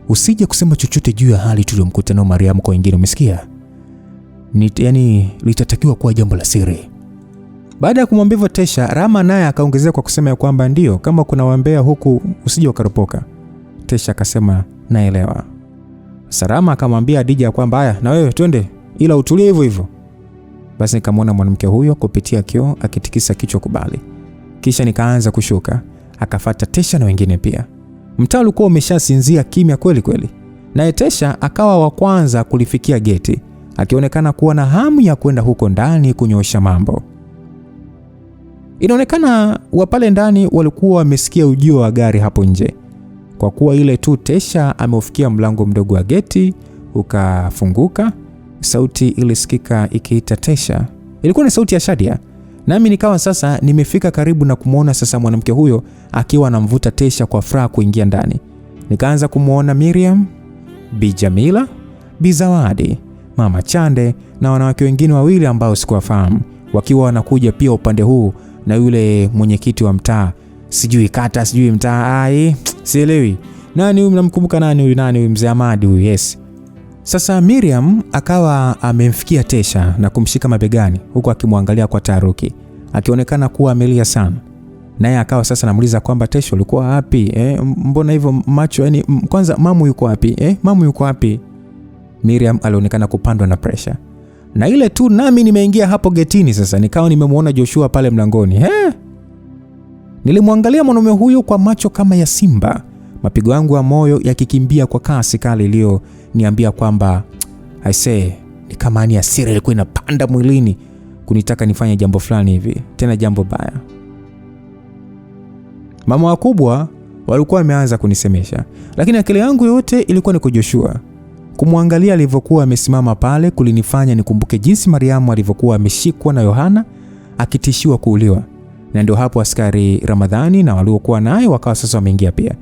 usije kusema chochote juu ya hali tuliyomkuta nao Mariam kwa wengine, umesikia? Yaani litatakiwa kuwa jambo la siri. Baada ya kumwambia hivyo Tesha, Rama naye akaongezea kwa kusema kwamba ndio, kama kuna wambea huku usije ukaropoka. Tesha akasema naelewa. Rama akamwambia Hadija kwamba haya na wewe twende, ila utulie hivyo hivyo. Basi nikamwona mwanamke huyo kupitia kioo akitikisa kichwa kubali. Kisha nikaanza kushuka, akafuata Tesha na wengine pia. Mtaa ulikuwa umeshasinzia kimya kweli kweli. Naye Tesha akawa wa kwanza kulifikia geti, akionekana kuwa na hamu ya kwenda huko ndani kunyoosha mambo. Inaonekana wa pale ndani walikuwa wamesikia ujio wa gari hapo nje. Kwa kuwa ile tu Tesha ameufikia mlango mdogo wa geti ukafunguka, sauti ilisikika ikiita Tesha. Ilikuwa ni sauti ya Shadia. Nami nikawa sasa nimefika karibu na kumuona sasa mwanamke huyo akiwa anamvuta Tesha kwa furaha kuingia ndani. Nikaanza kumuona Miriam, Bi Jamila, Bi Zawadi, Mama Chande na wanawake wengine wawili ambao sikuwafahamu, wakiwa wanakuja pia upande huu, na yule mwenyekiti wa mtaa, sijui kata, sijui mtaa, sielewi. Nani huyu, mnamkumbuka nani huyu? Nani huyu? Mzee Ahmadi huyu, yes. Sasa Miriam akawa amemfikia Tesha na kumshika mabegani huku akimwangalia kwa taharuki, akionekana kuwa amelia sana. Naye akawa sasa anamuuliza kwamba Tesha ulikuwa wapi? Mbona hivyo macho, yani kwanza mamu yuko wapi? Mamu yuko wapi? Miriam alionekana kupandwa na pressure. Na ile tu nami nimeingia hapo getini sasa nikawa nimemuona Joshua pale mlangoni. Nilimwangalia mwanaume huyo kwa macho kama ya simba, mapigo yangu ya moyo yakikimbia kwa kasi kali iliyo niambia kwamba ni kama ni hasira ilikuwa inapanda mwilini kunitaka nifanye jambo fulani hivi, tena jambo baya. Mama wakubwa walikuwa wameanza kunisemesha, lakini akili yangu yote ilikuwa ni kwa Joshua. Kumwangalia alivyokuwa amesimama pale kulinifanya nikumbuke jinsi Mariamu alivyokuwa ameshikwa na Yohana akitishiwa kuuliwa. Na ndio hapo askari Ramadhani na waliokuwa naye wakawa sasa wameingia pia.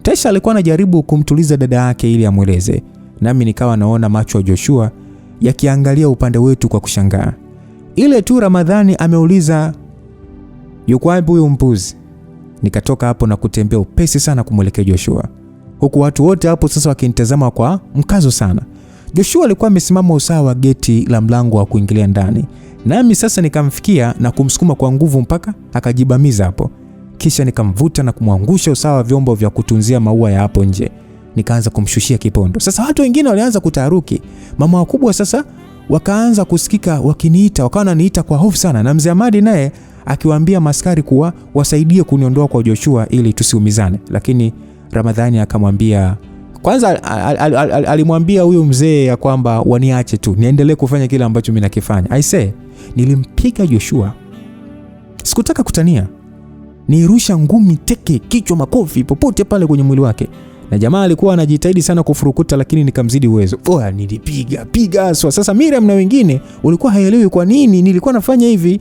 Tesha alikuwa anajaribu kumtuliza dada yake ili amueleze, nami nikawa naona macho ya Joshua yakiangalia upande wetu kwa kushangaa. Ile tu Ramadhani ameuliza, yuko wapi huyo mpuzi? Nikatoka hapo na kutembea upesi sana kumwelekea Joshua, huku watu wote hapo sasa wakinitazama kwa mkazo sana. Joshua alikuwa amesimama usawa wa geti la mlango wa kuingilia ndani, nami sasa nikamfikia na kumsukuma kwa nguvu mpaka akajibamiza hapo. Kisha nikamvuta na kumwangusha usawa wa vyombo vya kutunzia maua ya hapo nje. Nikaanza kumshushia kipondo. Sasa watu wengine walianza kutaharuki. Mama wakubwa sasa wakaanza kusikika wakiniita, wakawa wananiita kwa hofu sana, na Mzee Ahmadi naye akiwaambia maskari kuwa wasaidie kuniondoa kwa Joshua ili tusiumizane. Lakini Ramadhani akamwambia, kwanza alimwambia huyo mzee ya kwamba waniache tu niendelee kufanya kile ambacho mimi nakifanya. Aisee, nilimpiga Joshua, sikutaka kutania, nirusha ngumi, teke, kichwa, makofi popote pale kwenye mwili wake. Na jamaa alikuwa anajitahidi sana kufurukuta, lakini nikamzidi uwezo. Nilipiga aswa. Sasa Miriam na wengine walikuwa haelewi kwa nini nilikuwa nafanya hivi.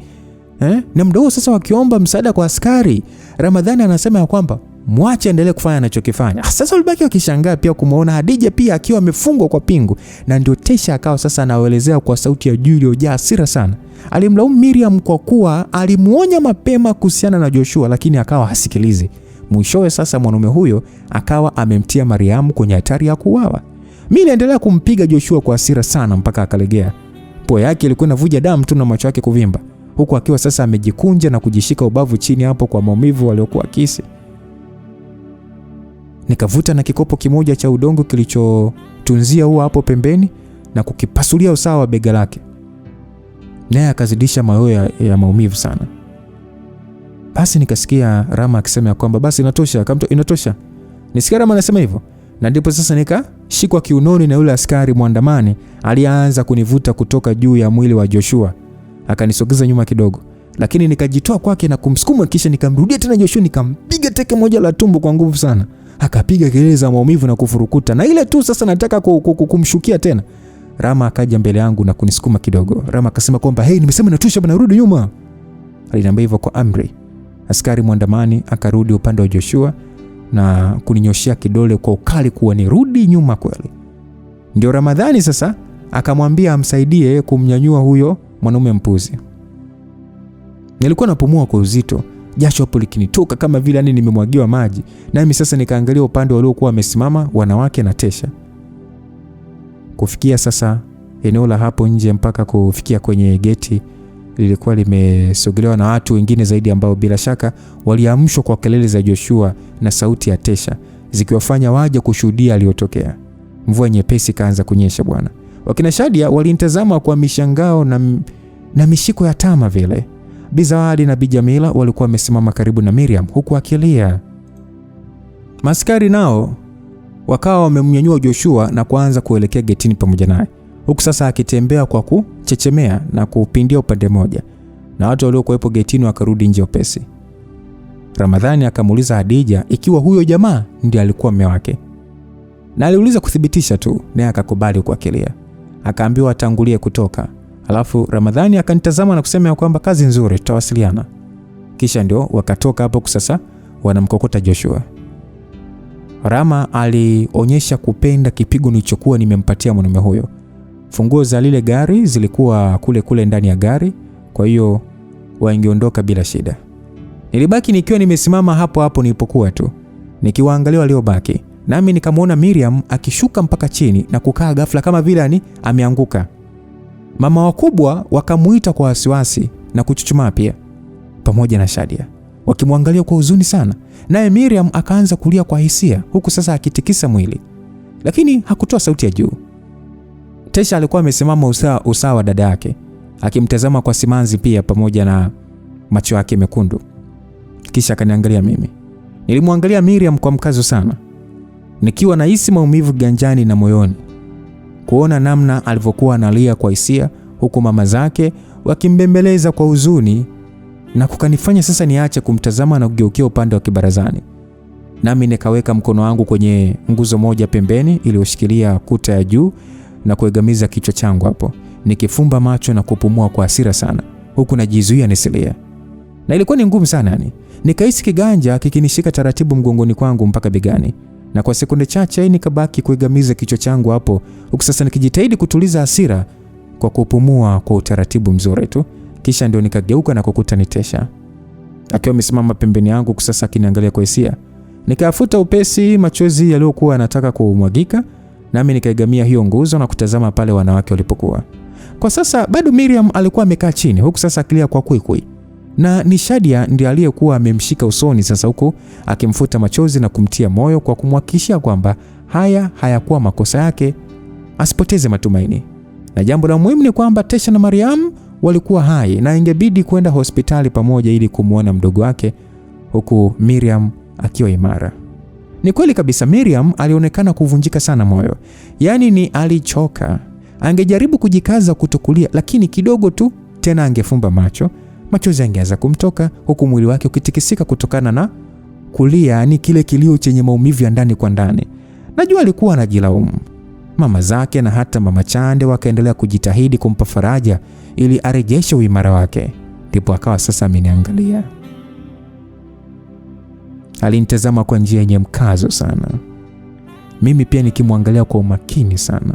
Na muda huo sasa wakiomba msaada kwa askari, Ramadhani anasema ya kwamba mwache endelee kufanya anachokifanya. Sasa walibaki wakishangaa pia kumuona Hadija pia akiwa amefungwa kwa pingu. Na ndio Tesha akawa sasa anaelezea kwa sauti ya juu iliyojaa hasira sana. Alimlaumu Miriam kwa kuwa alimuonya mapema kuhusiana na Joshua, lakini akawa hasikilizi. Mwishowe sasa mwanaume huyo akawa amemtia Mariamu kwenye hatari ya kuuawa. Mimi niliendelea kumpiga Joshua kwa hasira sana mpaka akalegea. Pua yake ilikuwa inavuja damu tu na macho yake kuvimba, huku akiwa sasa amejikunja na kujishika ubavu chini hapo kwa maumivu waliokuwa kisi. Nikavuta na kikopo kimoja cha udongo kilichotunzia huo hapo pembeni na kukipasulia usawa wa bega lake. Naye akazidisha mayoyo ya maumivu sana. Basi nikasikia Rama akisema kwamba basi inatosha, inatosha. Nisikia Rama anasema hivyo. Na ndipo sasa nikashikwa kiunoni na yule askari mwandamani alianza kunivuta kutoka juu ya mwili wa Joshua. Akanisogeza nyuma kidogo, lakini nikajitoa kwake na kumsukuma, kisha nikamrudia tena Joshua, nikampiga teke moja la tumbo kwa nguvu sana. Akapiga kelele za maumivu na kufurukuta, na ile tu sasa nataka kumshukia tena. Rama akaja mbele yangu na kunisukuma kidogo. Rama akasema kwamba hey, nimesema inatosha bana, rudi nyuma. Aliniambia hivyo kwa amri. Askari mwandamani akarudi upande wa Joshua na kuninyoshia kidole kwa ukali kuwa nirudi nyuma kweli. Ndio Ramadhani sasa akamwambia amsaidie kumnyanyua huyo mwanaume mpuzi. Nilikuwa napumua kwa uzito, jasho hapo likinitoka kama vile nimemwagiwa maji, nami sasa nikaangalia upande waliokuwa wamesimama wanawake na Tesha. Kufikia sasa eneo la hapo nje mpaka kufikia kwenye geti lilikuwa limesogelewa na watu wengine zaidi ambao bila shaka waliamshwa kwa kelele za Joshua na sauti ya Tesha zikiwafanya waje kushuhudia aliyotokea. Mvua nyepesi kaanza kunyesha bwana. Wakina Shadia walinitazama kwa mishangao na mishiko ya tama vile. Bizawadi na Bijamila walikuwa wamesimama karibu na Miriam huku akilia. Maskari nao wakawa wamemnyanyua Joshua na kuanza kuelekea getini pamoja naye, huku sasa akitembea kwa kuchechemea na kupindia upande moja, na watu waliokuwepo getini wakarudi nje upesi. Ramadhani akamuuliza Hadija ikiwa huyo jamaa ndiye alikuwa mume wake, na aliuliza kuthibitisha tu, naye akakubali kwa akilia. Akaambiwa atangulie kutoka. Alafu Ramadhani akanitazama na kusema kwamba kazi nzuri, tutawasiliana. Kisha ndio wakatoka hapo sasa wanamkokota Joshua. Rama alionyesha kupenda kipigo nilichokuwa nimempatia mwanamume huyo. Funguo za lile gari zilikuwa kule ndani ya gari, kwa hiyo waingeondoka bila shida. Nilibaki nikiwa nimesimama hapo nilipokuwa tu, nikiwaangalia waliobaki. Nami nikamwona Miriam akishuka mpaka chini na kukaa ghafla kama vile ameanguka. Mama wakubwa wakamuita kwa wasiwasi na kuchuchumaa pia, pamoja na Shadia, wakimwangalia kwa huzuni sana. Naye Miriam akaanza kulia kwa hisia, huku sasa akitikisa mwili, lakini hakutoa sauti ya juu. Tesha alikuwa amesimama usawa dada yake, akimtazama kwa simanzi pia pamoja na macho yake mekundu. Kisha akaniangalia mimi. Nilimwangalia Miriam kwa mkazo sana, nikiwa nahisi maumivu ganjani na moyoni, kuona namna alivyokuwa analia kwa hisia, huku mama zake wakimbembeleza kwa huzuni, na kukanifanya sasa niache kumtazama na kugeukia upande wa kibarazani. Nami nikaweka mkono wangu kwenye nguzo moja pembeni iliyoshikilia kuta ya juu na kuegamiza kichwa changu hapo, nikifumba macho na kupumua kwa hasira sana, huku najizuia nisilie. Na ilikuwa ni ngumu sana Nikahisi kiganja kikinishika taratibu mgongoni kwangu mpaka begani, na kwa sekunde chache nikabaki kuegamiza kichwa changu hapo, huku sasa nikijitahidi kutuliza hasira kwa kupumua kwa utaratibu mzuri tu. Kisha ndio nikageuka na kukuta ni Tesha akiwa amesimama pembeni yangu, sasa akiniangalia kwa hisia. Nikafuta upesi machozi yaliyokuwa yanataka kumwagika, nami nikaigamia hiyo nguzo na kutazama pale wanawake walipokuwa. Kwa sasa bado Miriam alikuwa amekaa chini, huku sasa akilia kwa kwikwi, na ni Shadia ndiye aliyekuwa amemshika usoni sasa, huku akimfuta machozi na kumtia moyo kwa kumhakikishia kwamba haya hayakuwa makosa yake, asipoteze matumaini. Na jambo la muhimu ni kwamba Tesha na Mariam walikuwa hai na ingebidi kwenda hospitali pamoja ili kumwona mdogo wake, huku Miriam akiwa imara. Ni kweli kabisa, Miriam alionekana kuvunjika sana moyo. Yaani ni alichoka. Angejaribu kujikaza kutokulia, lakini kidogo tu tena angefumba macho, machozi yangeanza kumtoka, huku mwili wake ukitikisika kutokana na kulia, ni kile kilio chenye maumivu ya ndani kwa ndani. Najua alikuwa anajilaumu. Mama zake na hata Mama Chande wakaendelea kujitahidi kumpa faraja ili arejeshe uimara wake. Ndipo akawa sasa ameniangalia. Alinitazama kwa njia yenye mkazo sana. Mimi pia nikimwangalia kwa umakini sana.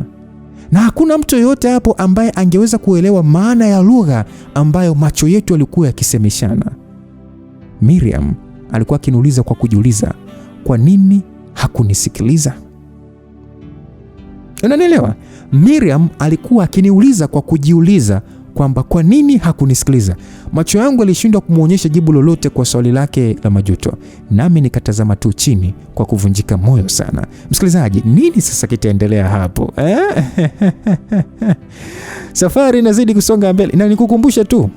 Na hakuna mtu yote hapo ambaye angeweza kuelewa maana ya lugha ambayo macho yetu yalikuwa yakisemeshana. Miriam alikuwa akiniuliza kwa kujiuliza, kwa nini hakunisikiliza? Unanielewa? Miriam alikuwa akiniuliza kwa kujiuliza kwamba kwa nini hakunisikiliza. Macho yangu yalishindwa kumuonyesha jibu lolote kwa swali lake la majuto. Nami nikatazama tu chini kwa kuvunjika moyo sana. Msikilizaji, nini sasa kitaendelea hapo? Safari inazidi kusonga mbele. Na nikukumbusha tu,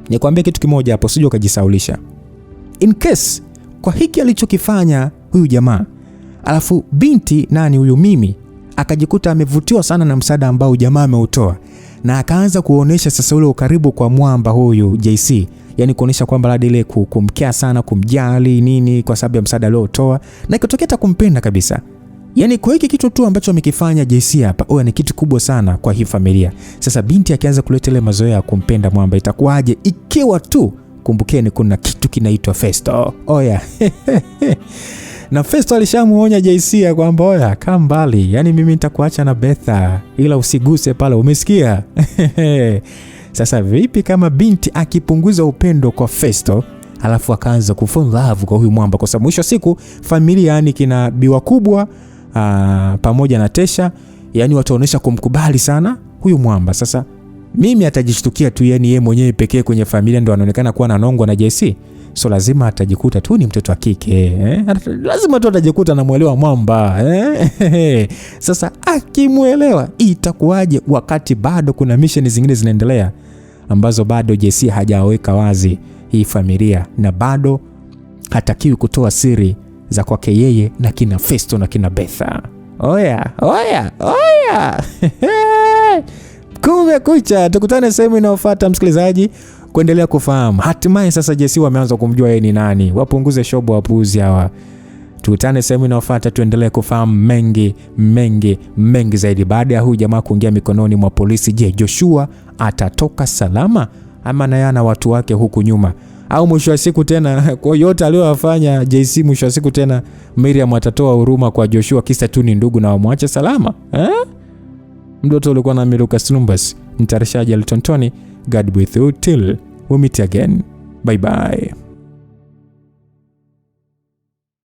nikwambie kitu kimoja hapo, usije ukajisaulisha. In case kwa hiki alichokifanya huyu jamaa, alafu binti huyu Mimi akajikuta amevutiwa sana na msaada ambao jamaa ameutoa, na akaanza kuonesha sasa ule ukaribu kwa mwamba huyu JC, yani kuonesha kwamba labda ile kumkea sana, kumjali nini kwa sababu ya msaada aliotoa, na ikatokea hata kumpenda kabisa. Yani kwa hiki kitu tu ambacho amekifanya JC hapa, ni kitu kubwa sana kwa hii familia. Sasa binti akianza kuleta ile mazoea ya kumpenda mwamba, itakuwaje ikiwa tu, kumbukeni kuna kitu kinaitwa Festo. Na Festo alishamuonya JC kwamba kaa mbali, yani mimi nitakuacha na Betha, ila usiguse pale, umesikia? Sasa vipi kama binti akipunguza upendo kwa Festo, alafu akaanza kufall love kwa huyu mwamba? Kwa sababu mwisho siku familia, yani kina Biwa Kubwa pamoja na Tesha, yani wataonesha kumkubali sana huyu mwamba. Sasa mimi atajishtukia tu, yani yeye mwenyewe pekee kwenye familia ndo anaonekana kuwa ananongwa na JC. So lazima atajikuta tu ni mtoto wa kike, lazima tu atajikuta anamuelewa mwamba, Sasa akimuelewa itakuwaje wakati bado kuna mission zingine zinaendelea ambazo bado JC hajaweka wazi hii familia, na bado hatakiwi kutoa siri za kwake yeye na kina Festo na kina Betha. Oya. Kumekucha, tukutane sehemu inayofuata msikilizaji, kuendelea kufahamu hatimaye sasa JC wameanza kumjua yeye ni nani. Wapunguze shobo wapuuzi hawa. Tukutane sehemu inayofuata, tuendelee kufahamu mengi zaidi. Baada ya huyu jamaa kuingia mikononi mwa polisi, je, Joshua atatoka salama ama na yana watu wake huku nyuma? Au mwisho wa siku tena kwa yote aliyofanya JC, mwisho wa siku tena Miriam atatoa huruma kwa Joshua kisa tu ni ndugu na wamwache salama? Mdoto ulikuwa na Lucas Lumbas, mtayarishaji Elton Tony. God with you till we meet again. Bye bye.